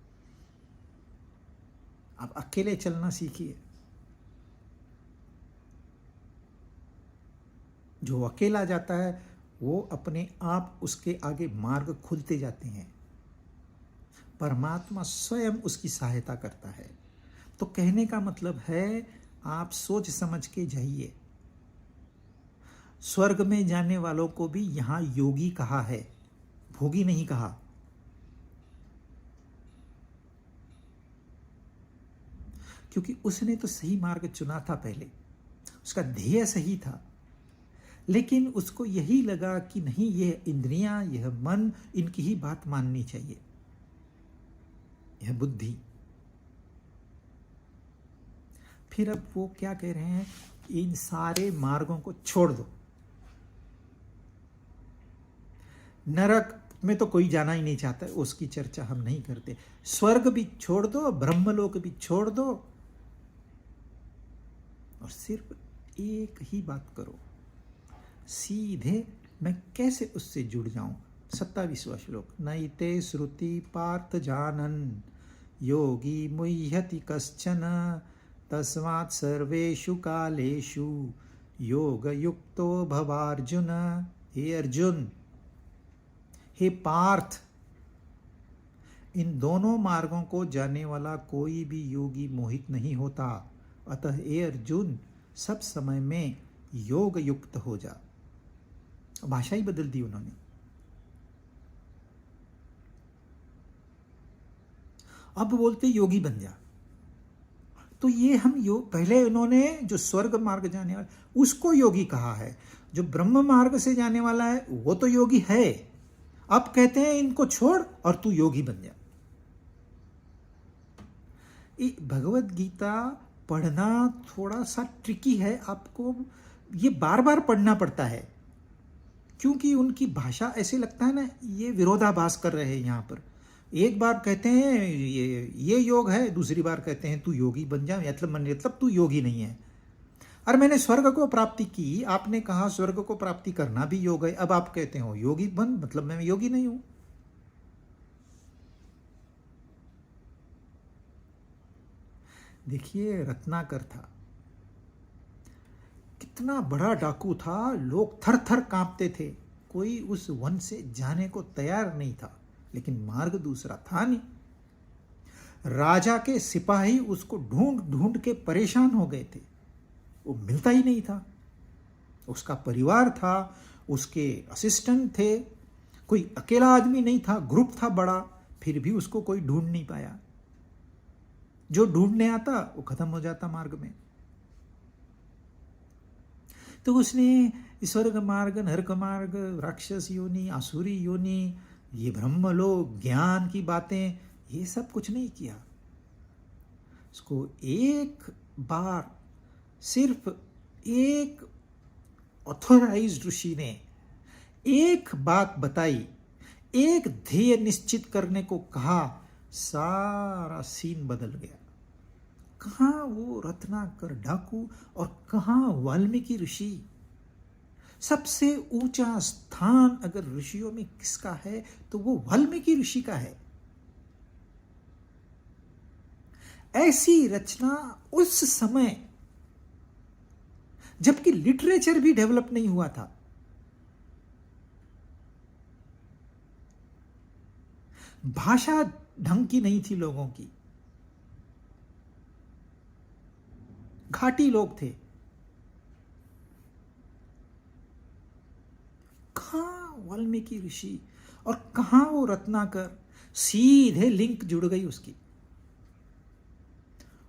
आप अकेले चलना सीखिए। जो अकेला जाता है वो अपने आप उसके आगे मार्ग खुलते जाते हैं। परमात्मा स्वयं उसकी सहायता करता है। तो कहने का मतलब है आप सोच समझ के जाइए। स्वर्ग में जाने वालों को भी यहां योगी कहा है, भोगी नहीं कहा। क्योंकि उसने तो सही मार्ग चुना था, पहले उसका ध्येय सही था, लेकिन उसको यही लगा कि नहीं, यह इंद्रियां, यह मन, इनकी ही बात माननी चाहिए, यह बुद्धि। फिर अब वो क्या कह रहे हैं, इन सारे मार्गों को छोड़ दो। नरक में तो कोई जाना ही नहीं चाहता, उसकी चर्चा हम नहीं करते। स्वर्ग भी छोड़ दो, ब्रह्मलोक भी छोड़ दो, और सिर्फ एक ही बात करो, सीधे मैं कैसे उससे जुड़ जाऊं। 27वां श्लोक, नैते श्रुति पार्थ जानन योगी मुह्यति कश्चन तस्मात् सर्वेषु कालेषु योग युक्तो भवार्जुन। हे अर्जुन, हे पार्थ, इन दोनों मार्गों को जाने वाला कोई भी योगी मोहित नहीं होता। अतः हे अर्जुन, सब समय में योग युक्त हो जा। भाषा ही बदल दी उन्होंने। अब बोलते योगी बन जा। तो ये हम पहले उन्होंने जो स्वर्ग मार्ग जाने वाला उसको योगी कहा है, जो ब्रह्म मार्ग से जाने वाला है वो तो योगी है। अब कहते हैं इनको छोड़ और तू योगी बन जा। भगवत गीता पढ़ना थोड़ा सा ट्रिकी है, आपको ये बार बार पढ़ना पड़ता है, क्योंकि उनकी भाषा ऐसे लगता है ना ये विरोधाभास कर रहे हैं। यहाँ पर एक बार कहते हैं ये योग है, दूसरी बार कहते हैं तू योगी बन जा, मतलब तू योगी नहीं है। और मैंने स्वर्ग को प्राप्ति की, आपने कहा स्वर्ग को प्राप्ति करना भी योग है, अब आप कहते हो योगी बन, मतलब मैं योगी नहीं हूं। देखिए रत्नाकर था, कितना बड़ा डाकू था, लोग थर थर कांपते थे, कोई उस वन से जाने को तैयार नहीं था, लेकिन मार्ग दूसरा था नहीं। राजा के सिपाही उसको ढूंढ ढूंढ के परेशान हो गए थे, वो मिलता ही नहीं था। उसका परिवार था, उसके असिस्टेंट थे, कोई अकेला आदमी नहीं था, ग्रुप था बड़ा, फिर भी उसको कोई ढूंढ नहीं पाया। जो ढूंढने आता वो खत्म हो जाता मार्ग में। तो उसने स्वर्ग मार्ग, नरक मार्ग, राक्षस योनि, आसुरी योनि, ये ब्रह्मलोक, ज्ञान की बातें, ये सब कुछ नहीं किया। उसको एक बार सिर्फ एक ऑथोराइज्ड ऋषि ने एक बात बताई, एक ध्येय निश्चित करने को कहा, सारा सीन बदल गया। कहाँ वो रत्नाकर डाकू और कहाँ वाल्मीकि ऋषि। सबसे ऊंचा स्थान अगर ऋषियों में किसका है तो वो वाल्मीकि ऋषि का है। ऐसी रचना उस समय, जबकि लिटरेचर भी डेवलप नहीं हुआ था, भाषा ढंग की नहीं थी लोगों की, घाटी लोग थे। कहां वाल्मीकि ऋषि और कहां वो रत्नाकर, सीधे लिंक जुड़ गई उसकी।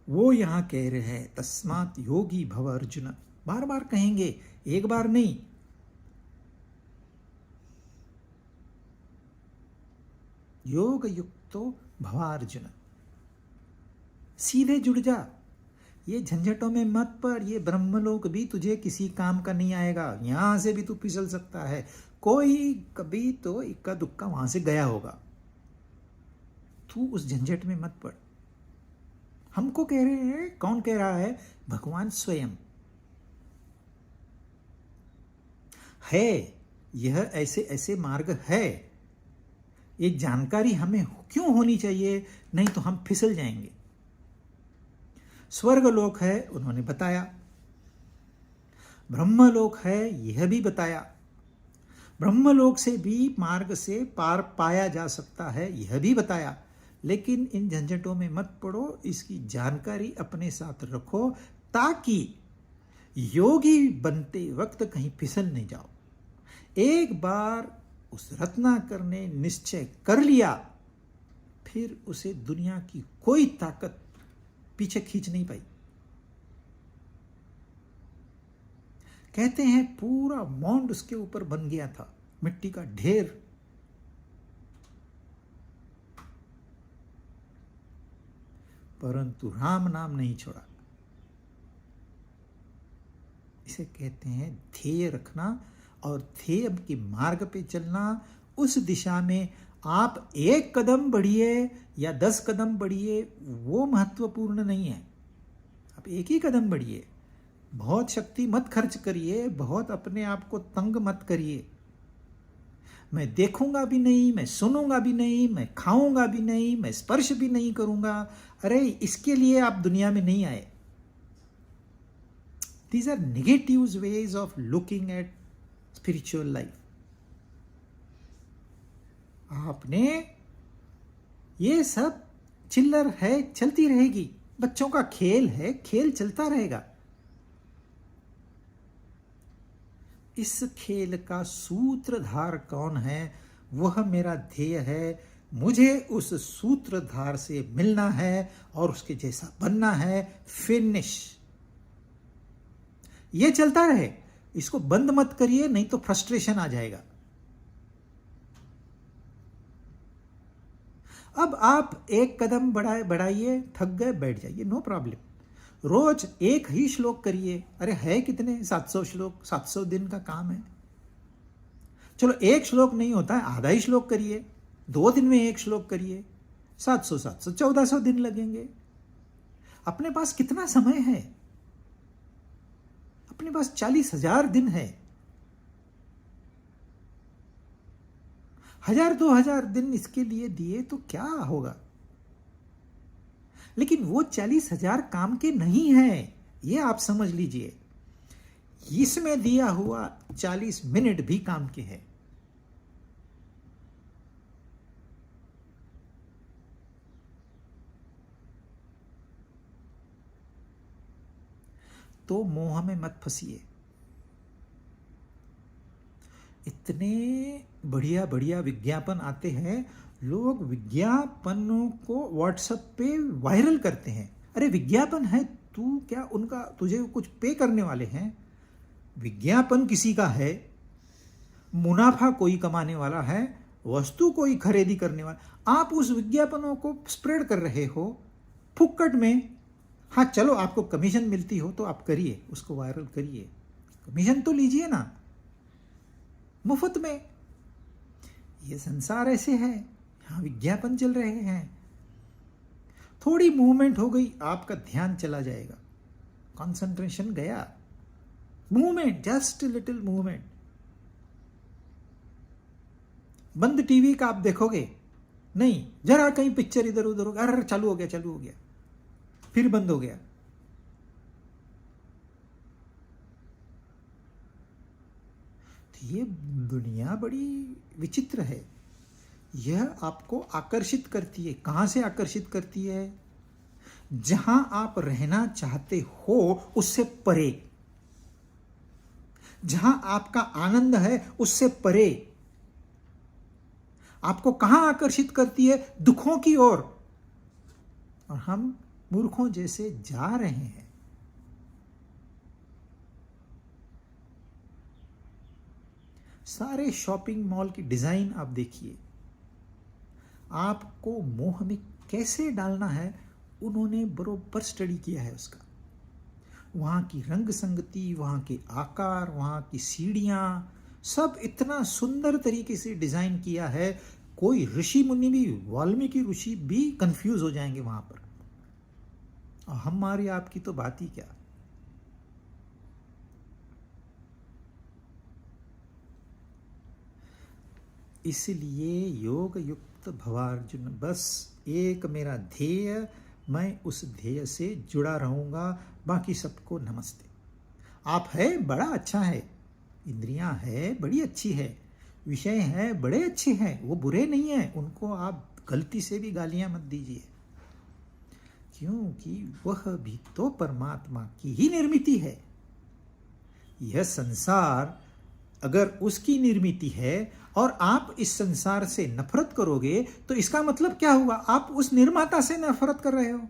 वो यहां कह रहे हैं तस्मात् योगी भव अर्जुन, बार बार कहेंगे, एक बार नहीं। योग युक्तो भवार्जुन, सीधे जुड़ जा, ये झंझटों में मत पड़। ये ब्रह्मलोक भी तुझे किसी काम का नहीं आएगा, यहां से भी तू फिसल सकता है, कोई कभी तो इक्का दुक्का वहां से गया होगा, तू उस झंझट में मत पड़। हमको कह रहे हैं, कौन कह रहा है? भगवान स्वयं है। यह ऐसे ऐसे मार्ग है, ये जानकारी हमें क्यों होनी चाहिए, नहीं तो हम फिसल जाएंगे। स्वर्गलोक है, उन्होंने बताया, ब्रह्मलोक है, यह भी बताया, ब्रह्मलोक से भी मार्ग से पार पाया जा सकता है, यह भी बताया, लेकिन इन झंझटों में मत पड़ो, इसकी जानकारी अपने साथ रखो ताकि योगी बनते वक्त कहीं फिसल नहीं जाओ। एक बार उस रत्नाकर ने निश्चय कर लिया, फिर उसे दुनिया की कोई ताकत पीछे खींच नहीं पाई। कहते हैं पूरा मौंड उसके ऊपर बन गया था, मिट्टी का ढेर। परंतु राम नाम नहीं छोड़ा। इसे कहते हैं ध्येय रखना और ध्येय के मार्ग पे चलना। उस दिशा में आप 1 कदम बढ़िए या 10 कदम बढ़िए, वो महत्वपूर्ण नहीं है। आप 1 ही कदम बढ़िए। बहुत शक्ति मत खर्च करिए, बहुत अपने आप को तंग मत करिए। मैं देखूंगा भी नहीं, मैं सुनूंगा भी नहीं, मैं खाऊंगा भी नहीं, मैं स्पर्श भी नहीं करूंगा। अरे इसके लिए आप दुनिया में नहीं आए। These are negative ways of looking at spiritual life. आपने ये सब चिल्लर है, चलती रहेगी। बच्चों का खेल है, खेल चलता रहेगा। इस खेल का सूत्रधार कौन है, वह मेरा ध्येय है। मुझे उस सूत्रधार से मिलना है और उसके जैसा बनना है। फिनिश। ये चलता रहे, इसको बंद मत करिए, नहीं तो फ्रस्ट्रेशन आ जाएगा। अब आप 1 कदम बढ़ाइए, थक गए, बैठ जाइए, नो प्रॉब्लम। रोज 1 ही श्लोक करिए। अरे है कितने, 700 श्लोक, 700 दिन का काम है। चलो 1 श्लोक नहीं होता है, आधा ही श्लोक करिए। 2 दिन में 1 श्लोक करिए। 700 700 1400 दिन लगेंगे। अपने पास कितना समय है? अपने पास 40,000 दिन है। 1000-2000 दिन इसके लिए दिए तो क्या होगा? लेकिन वो 40,000 काम के नहीं है, ये आप समझ लीजिए। इसमें दिया हुआ 40 मिनट भी काम के हैं। तो मोह में मत फंसिए। इतने बढ़िया बढ़िया विज्ञापन आते हैं, लोग विज्ञापनों को व्हाट्सएप पे वायरल करते हैं। अरे विज्ञापन है, तू क्या उनका तुझे कुछ पे करने वाले हैं? विज्ञापन किसी का है, मुनाफा कोई कमाने वाला है, वस्तु कोई खरीदी करने वाला। आप उस विज्ञापनों को स्प्रेड कर रहे हो फुक्कट में। हाँ चलो, आपको कमीशन मिलती हो तो आप करिए, उसको वायरल करिए, कमीशन तो लीजिए ना, मुफ्त में। ये संसार ऐसे है, यहाँ विज्ञापन चल रहे हैं। थोड़ी मूवमेंट हो गई, आपका ध्यान चला जाएगा, कंसंट्रेशन गया। Movement, just little movement. बंद टीवी का आप देखोगे नहीं, जरा कहीं पिक्चर इधर उधर होगा, अरे चालू हो गया, फिर बंद हो गया। तो ये दुनिया बड़ी विचित्र है। यह आपको आकर्षित करती है। कहां से आकर्षित करती है? जहां आप रहना चाहते हो उससे परे, जहां आपका आनंद है उससे परे। आपको कहां आकर्षित करती है? दुखों की ओर। और हम मूर्खों जैसे जा रहे हैं। सारे शॉपिंग मॉल की डिजाइन आप देखिए, आपको मोह में कैसे डालना है उन्होंने बरोबर स्टडी किया है उसका। वहां की रंग संगति, वहां के आकार, वहां की सीढ़ियां, सब इतना सुंदर तरीके से डिजाइन किया है। कोई ऋषि मुनि भी, वाल्मीकि ऋषि भी कंफ्यूज हो जाएंगे वहां पर। और हमारी आपकी तो बात ही क्या। इसलिए योग युक्त भवार्जुन, बस एक मेरा ध्येय, मैं उस ध्येय से जुड़ा रहूंगा, बाकी सबको नमस्ते। आप है बड़ा अच्छा है, इंद्रियां है बड़ी अच्छी है, विषय है बड़े अच्छे हैं, वो बुरे नहीं है, उनको आप गलती से भी गालियां मत दीजिए, क्योंकि वह भी तो परमात्मा की ही निर्मित है। यह संसार अगर उसकी निर्मित है और आप इस संसार से नफरत करोगे तो इसका मतलब क्या हुआ? आप उस निर्माता से नफरत कर रहे हो।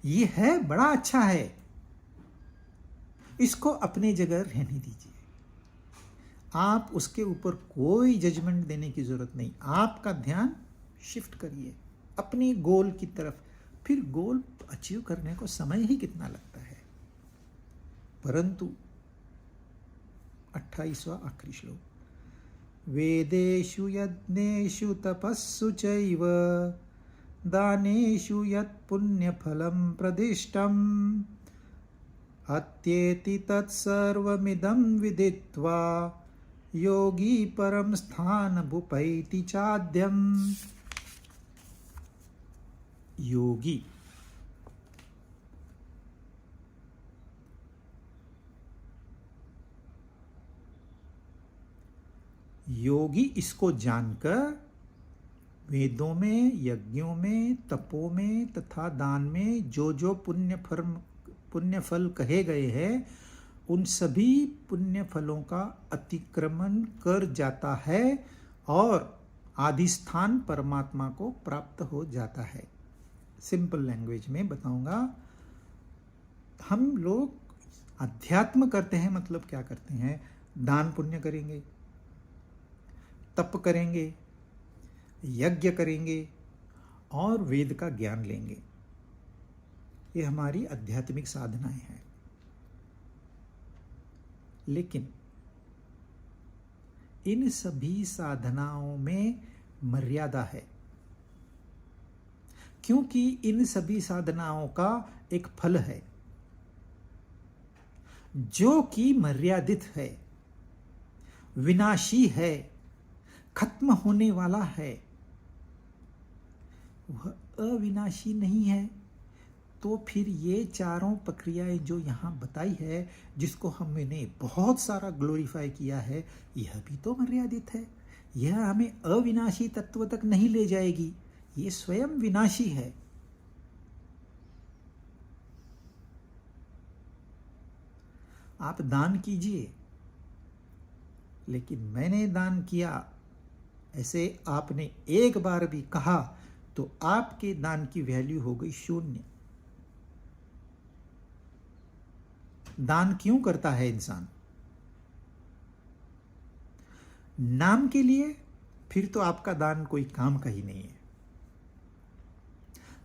यह है बड़ा अच्छा है, इसको अपने जगह रहने दीजिए। आप उसके ऊपर कोई जजमेंट देने की जरूरत नहीं। आपका ध्यान शिफ्ट करिए अपने गोल की तरफ। फिर गोल अचीव करने को समय ही कितना लगता है। परंतु 28वां आखिरी श्लोक, वेदेषु यज्ञेषु तपस्सु चैव दानेषु यत् पुण्यफलं प्रदिष्टम् अत्येति तत्सर्वमिदं विदित्वा योगी परम स्थानमुपैति चाद्यम्। योगी योगी इसको जानकर वेदों में, यज्ञों में, तपों में तथा दान में जो जो पुण्य फल कहे गए हैं उन सभी पुण्य फलों का अतिक्रमण कर जाता है और आधिष्ठान परमात्मा को प्राप्त हो जाता है। सिंपल लैंग्वेज में बताऊंगा, हम लोग अध्यात्म करते हैं मतलब क्या करते हैं? दान पुण्य करेंगे, तप करेंगे, यज्ञ करेंगे और वेद का ज्ञान लेंगे। ये हमारी आध्यात्मिक साधनाएं हैं। लेकिन इन सभी साधनाओं में मर्यादा है, क्योंकि इन सभी साधनाओं का एक फल है जो कि मर्यादित है, विनाशी है, खत्म होने वाला है। वह अविनाशी नहीं है। तो फिर ये चारों प्रक्रियाएं जो यहाँ बताई है, जिसको हमने बहुत सारा ग्लोरीफाई किया है, यह भी तो मर्यादित है। यह हमें अविनाशी तत्व तक नहीं ले जाएगी, ये स्वयं विनाशी है। आप दान कीजिए, लेकिन मैंने दान किया ऐसे आपने एक बार भी कहा तो आपके दान की वैल्यू हो गई 0। दान क्यों करता है इंसान? नाम के लिए? फिर तो आपका दान कोई काम का ही नहीं है।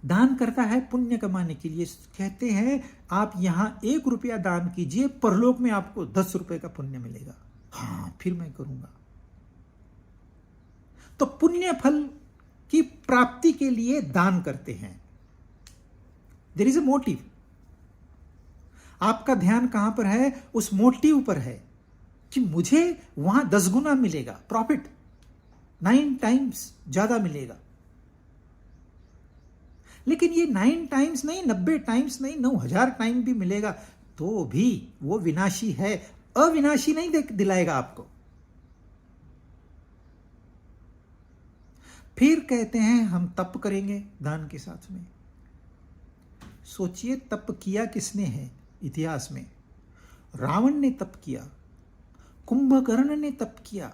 दान करता है पुण्य कमाने के लिए। कहते हैं आप यहां 1 रुपया दान कीजिए, परलोक में आपको 10 रुपए का पुण्य मिलेगा। हाँ, फिर मैं करूंगा। तो पुण्य फल की प्राप्ति के लिए दान करते हैं। There is a motive. आपका ध्यान कहां पर है? उस मोटिव पर है कि मुझे वहां 10 गुना मिलेगा, प्रॉफिट 9 टाइम्स ज्यादा मिलेगा। लेकिन ये 9 टाइम्स नहीं, 90 टाइम्स नहीं, 9000 टाइम भी मिलेगा तो भी वो विनाशी है, अविनाशी नहीं दिलाएगा आपको। फिर कहते हैं हम तप करेंगे दान के साथ में। सोचिए तप किया किसने है इतिहास में? रावण ने तप किया, कुंभकर्ण ने तप किया।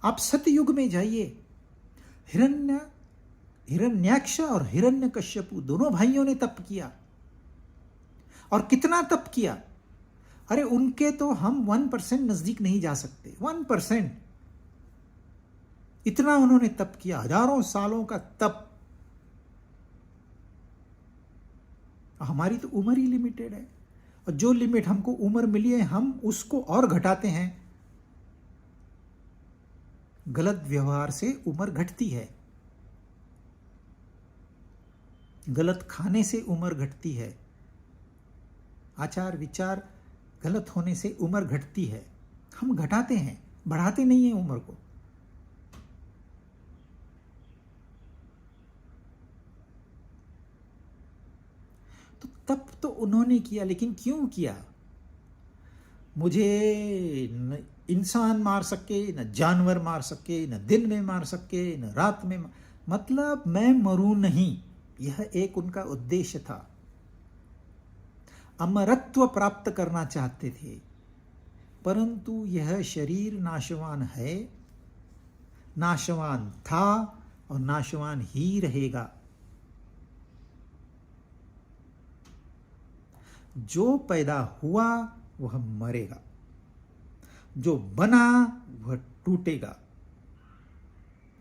आप सतयुग में जाइए, हिरण्याक्ष और हिरण्यकश्यपु दोनों भाइयों ने तप किया। और कितना तप किया? अरे उनके तो हम 1% नजदीक नहीं जा सकते। 1%, इतना उन्होंने तप किया, हजारों सालों का तप। हमारी तो उम्र ही लिमिटेड है, और जो लिमिट हमको उम्र मिली है हम उसको और घटाते हैं। गलत व्यवहार से उम्र घटती है, गलत खाने से उम्र घटती है, आचार विचार गलत होने से उम्र घटती है। हम घटाते हैं, बढ़ाते नहीं हैं उम्र को। तो तप तो उन्होंने किया, लेकिन क्यों किया? मुझे इंसान मार सके, न जानवर मार सके, न दिन में मार सके, न रात में मतलब मैं मरूं नहीं, यह एक उनका उद्देश्य था। अमरत्व प्राप्त करना चाहते थे, परंतु यह शरीर नाशवान है, नाशवान था और नाशवान ही रहेगा। जो पैदा हुआ वह मरेगा, जो बना वह टूटेगा।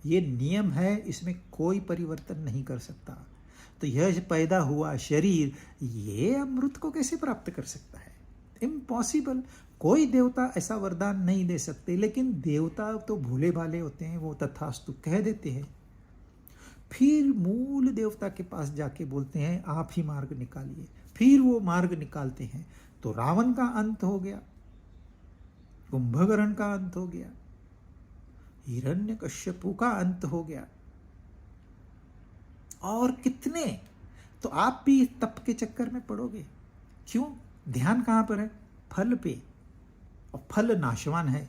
ये नियम है, इसमें कोई परिवर्तन नहीं कर सकता। तो यह पैदा हुआ शरीर ये अमृत को कैसे प्राप्त कर सकता है? इम्पॉसिबल। कोई देवता ऐसा वरदान नहीं दे सकते, लेकिन देवता तो भोले भाले होते हैं, वो तथास्तु कह देते हैं। फिर मूल देवता के पास जाके बोलते हैं आप ही मार्ग निकालिए। फिर वो मार्ग निकालते हैं तो रावण का अंत हो गया, कुंभकर्ण का अंत हो गया, हिरण्यकश्यपु का अंत हो गया, और कितने। तो आप भी तप के चक्कर में पड़ोगे। क्यों? ध्यान कहां पर है? फल पे, और फल नाशवान है।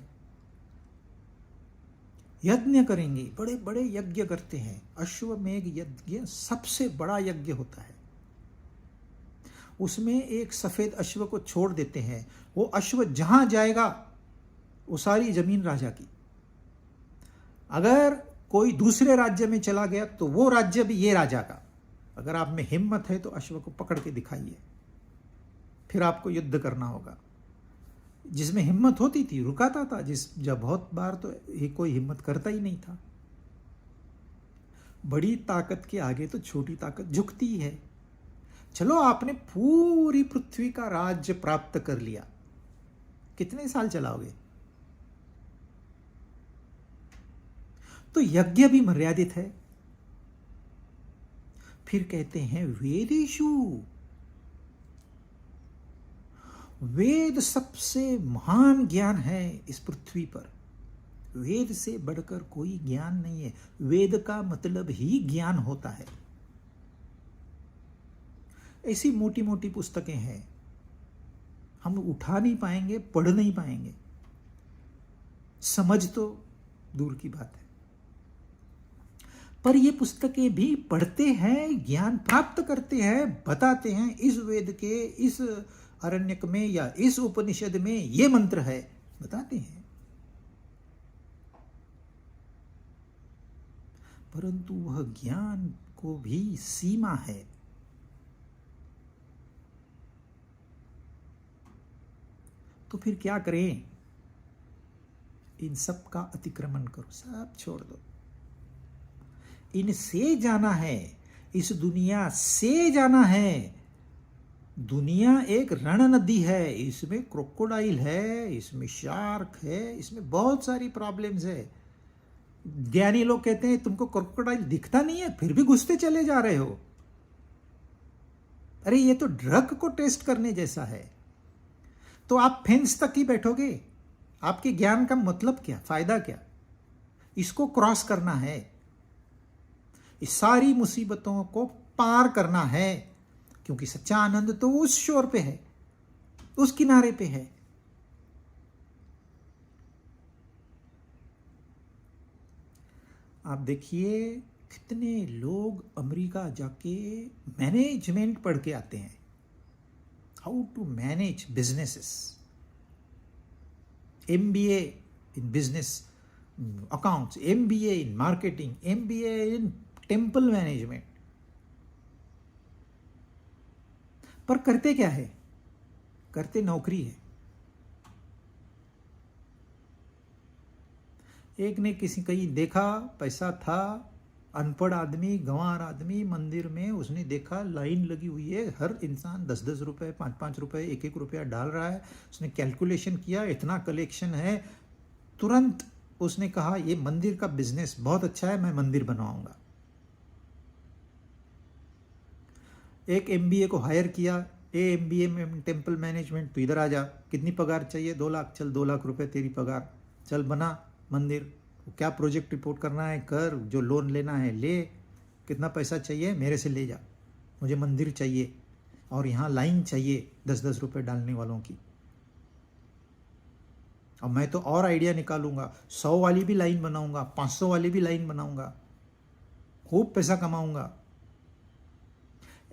यज्ञ करेंगे, बड़े बड़े यज्ञ करते हैं। अश्वमेध यज्ञ सबसे बड़ा यज्ञ होता है। उसमें एक सफेद अश्व को छोड़ देते हैं, वो अश्व जहां जाएगा वो सारी जमीन राजा की। अगर कोई दूसरे राज्य में चला गया तो वो राज्य भी ये राजा का। अगर आप में हिम्मत है तो अश्व को पकड़ के दिखाइए, फिर आपको युद्ध करना होगा। जिसमें हिम्मत होती थी रुकाता था, जब बहुत बार तो ये कोई हिम्मत करता ही नहीं था। बड़ी ताकत के आगे तो छोटी ताकत झुकती ही है। चलो, आपने पूरी पृथ्वी का राज्य प्राप्त कर लिया, कितने साल चलाओगे? तो यज्ञ भी मर्यादित है। फिर कहते हैं वेदेषु, वेद सबसे महान ज्ञान है इस पृथ्वी पर। वेद से बढ़कर कोई ज्ञान नहीं है। वेद का मतलब ही ज्ञान होता है। ऐसी मोटी मोटी पुस्तकें हैं, हम उठा नहीं पाएंगे, पढ़ नहीं पाएंगे, समझ तो दूर की बात है। पर ये पुस्तकें भी पढ़ते हैं, ज्ञान प्राप्त करते हैं, बताते हैं इस वेद के इस अरण्यक में या इस उपनिषद में ये मंत्र है, बताते हैं। परंतु वह ज्ञान को भी सीमा है। तो फिर क्या करें? इन सब का अतिक्रमण करो, सब छोड़ दो। इनसे जाना है, इस दुनिया से जाना है। दुनिया एक रण नदी है, इसमें क्रोकोडाइल है, इसमें शार्क है, इसमें बहुत सारी प्रॉब्लम्स है। ज्ञानी लोग कहते हैं तुमको क्रोकोडाइल दिखता नहीं है, फिर भी घुसते चले जा रहे हो। अरे ये तो ड्रग को टेस्ट करने जैसा है। तो आप फेंस तक ही बैठोगे? आपके ज्ञान का मतलब क्या, फायदा क्या? इसको क्रॉस करना है, इस सारी मुसीबतों को पार करना है, क्योंकि सच्चा आनंद तो उस शोर पे है, उस किनारे पे है। आप देखिए कितने लोग अमेरिका जाके मैनेजमेंट पढ़ के आते हैं, how to manage businesses, MBA in business accounts, MBA in marketing, MBA in temple management. पर करते क्या है? करते नौकरी है। एक ने किसी कहीं देखा, पैसा था, अनपढ़ आदमी, गंवार आदमी, मंदिर में उसने देखा लाइन लगी हुई है, हर इंसान 10-10 रुपए, 5-5 रुपए, 1-1 रुपया डाल रहा है। उसने कैलकुलेशन किया, इतना कलेक्शन है। तुरंत उसने कहा ये मंदिर का बिजनेस बहुत अच्छा है, मैं मंदिर बनवाऊंगा। एक MBA को हायर किया, MBA में टेम्पल मैनेजमेंट, तो इधर आ जा, कितनी पगार चाहिए? 2 लाख। चल 2 लाख रुपए तेरी पगार, चल बना मंदिर। क्या प्रोजेक्ट रिपोर्ट करना है कर, जो लोन लेना है ले, कितना पैसा चाहिए मेरे से ले जा, मुझे मंदिर चाहिए और यहाँ लाइन चाहिए 10-10 रुपए डालने वालों की। अब मैं तो और आइडिया निकालूंगा, 100 वाली भी लाइन बनाऊंगा, 500 वाली भी लाइन बनाऊंगा, खूब पैसा कमाऊंगा।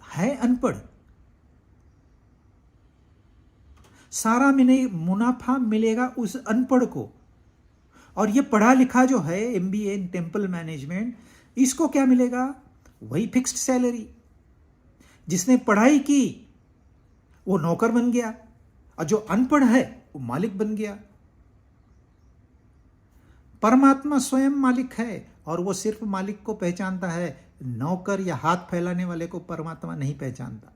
है अनपढ़, सारा मुनाफा मिलेगा उस अनपढ़ को। और ये पढ़ा लिखा जो है MBA इन टेम्पल मैनेजमेंट, इसको क्या मिलेगा? वही फिक्स्ड सैलरी। जिसने पढ़ाई की वो नौकर बन गया, और जो अनपढ़ है वो मालिक बन गया। परमात्मा स्वयं मालिक है, और वो सिर्फ मालिक को पहचानता है, नौकर या हाथ फैलाने वाले को परमात्मा नहीं पहचानता।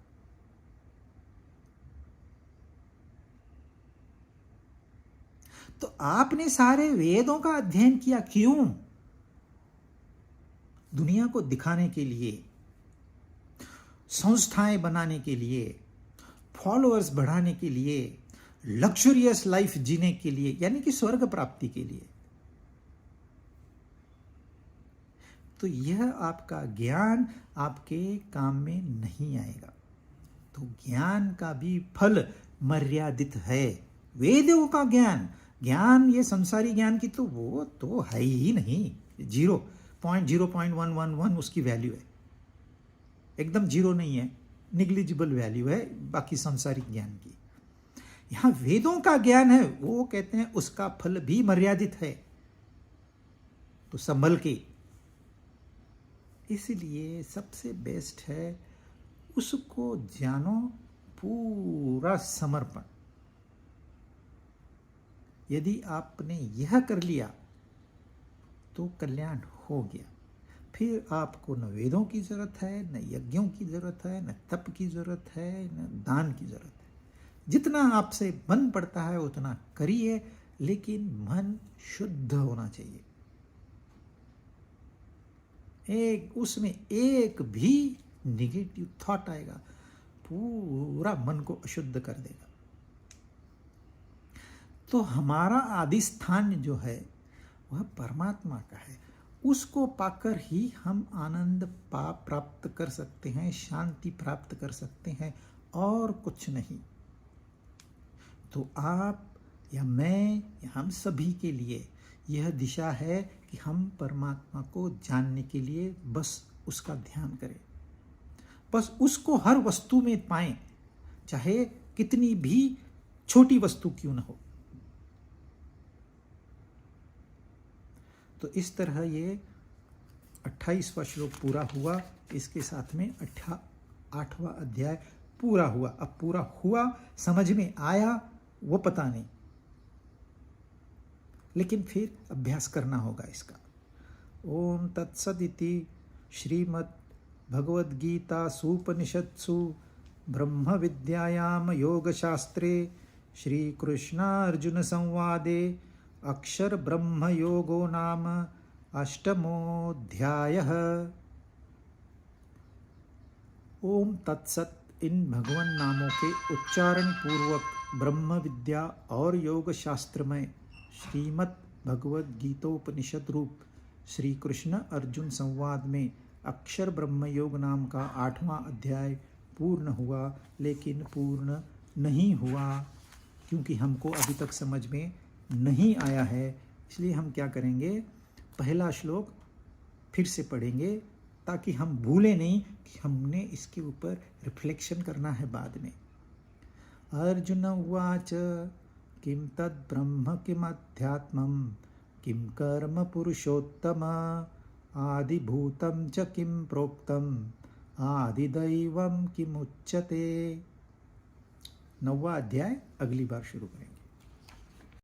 तो आपने सारे वेदों का अध्ययन किया क्यों? दुनिया को दिखाने के लिए, संस्थाएं बनाने के लिए, फॉलोअर्स बढ़ाने के लिए, लग्जरियस लाइफ जीने के लिए, यानी कि स्वर्ग प्राप्ति के लिए। तो यह आपका ज्ञान आपके काम में नहीं आएगा। तो ज्ञान का भी फल मर्यादित है। वेदों का ज्ञान ये संसारी ज्ञान की तो वो तो है ही नहीं। 0.0111 उसकी वैल्यू है, एकदम जीरो नहीं है, निग्लिजिबल वैल्यू है बाकी संसारिक ज्ञान की। यहां वेदों का ज्ञान है, वो कहते हैं उसका फल भी मर्यादित है, तो संभल के। इसलिए सबसे बेस्ट है उसको जानो, पूरा समर्पण। यदि आपने यह कर लिया तो कल्याण हो गया। फिर आपको न वेदों की जरूरत है, न यज्ञों की जरूरत है, न तप की जरूरत है, न दान की जरूरत है। जितना आपसे मन पड़ता है उतना करिए, लेकिन मन शुद्ध होना चाहिए। उसमें एक भी निगेटिव थॉट आएगा, पूरा मन को अशुद्ध कर देगा। तो हमारा आदि स्थान जो है वह परमात्मा का है। उसको पाकर ही हम आनंद प्राप्त कर सकते हैं, शांति प्राप्त कर सकते हैं, और कुछ नहीं। तो आप या मैं या हम सभी के लिए यह दिशा है कि हम परमात्मा को जानने के लिए बस उसका ध्यान करें, बस उसको हर वस्तु में पाएं, चाहे कितनी भी छोटी वस्तु क्यों न हो। तो इस तरह ये 28वां श्लोक पूरा हुआ। इसके साथ में 8वां अध्याय पूरा हुआ। अब पूरा हुआ, समझ में आया वो पता नहीं, लेकिन फिर अभ्यास करना होगा इसका। ओम तत्सदिति श्रीमद् भगवद गीता सूपनिषत्सु ब्रह्म विद्यायाम योगशास्त्रे श्री कृष्णार्जुन संवादे अक्षर ब्रह्म योगो नाम 8मोऽध्यायः। ओम तत्सत। इन भगवान नामों के उच्चारण पूर्वक ब्रह्म विद्या और योग शास्त्र में श्रीमद् भगवद गीतोपनिषद रूप श्री कृष्ण अर्जुन संवाद में अक्षर ब्रह्म योग नाम का 8वां अध्याय पूर्ण हुआ, लेकिन पूर्ण नहीं हुआ क्योंकि हमको अभी तक समझ में नहीं आया है। इसलिए हम क्या करेंगे, पहला श्लोक फिर से पढ़ेंगे ताकि हम भूलें नहीं कि हमने इसके ऊपर रिफ्लेक्शन करना है बाद में। अर्जुन उवाच किं तद् ब्रह्म किमध्यात्मं किं कर्म पुरुषोत्तम आदिभूतं च किं प्रोक्तम आदिदैवं किमुच्यते। 9वां अध्याय अगली बार शुरू करेंगे।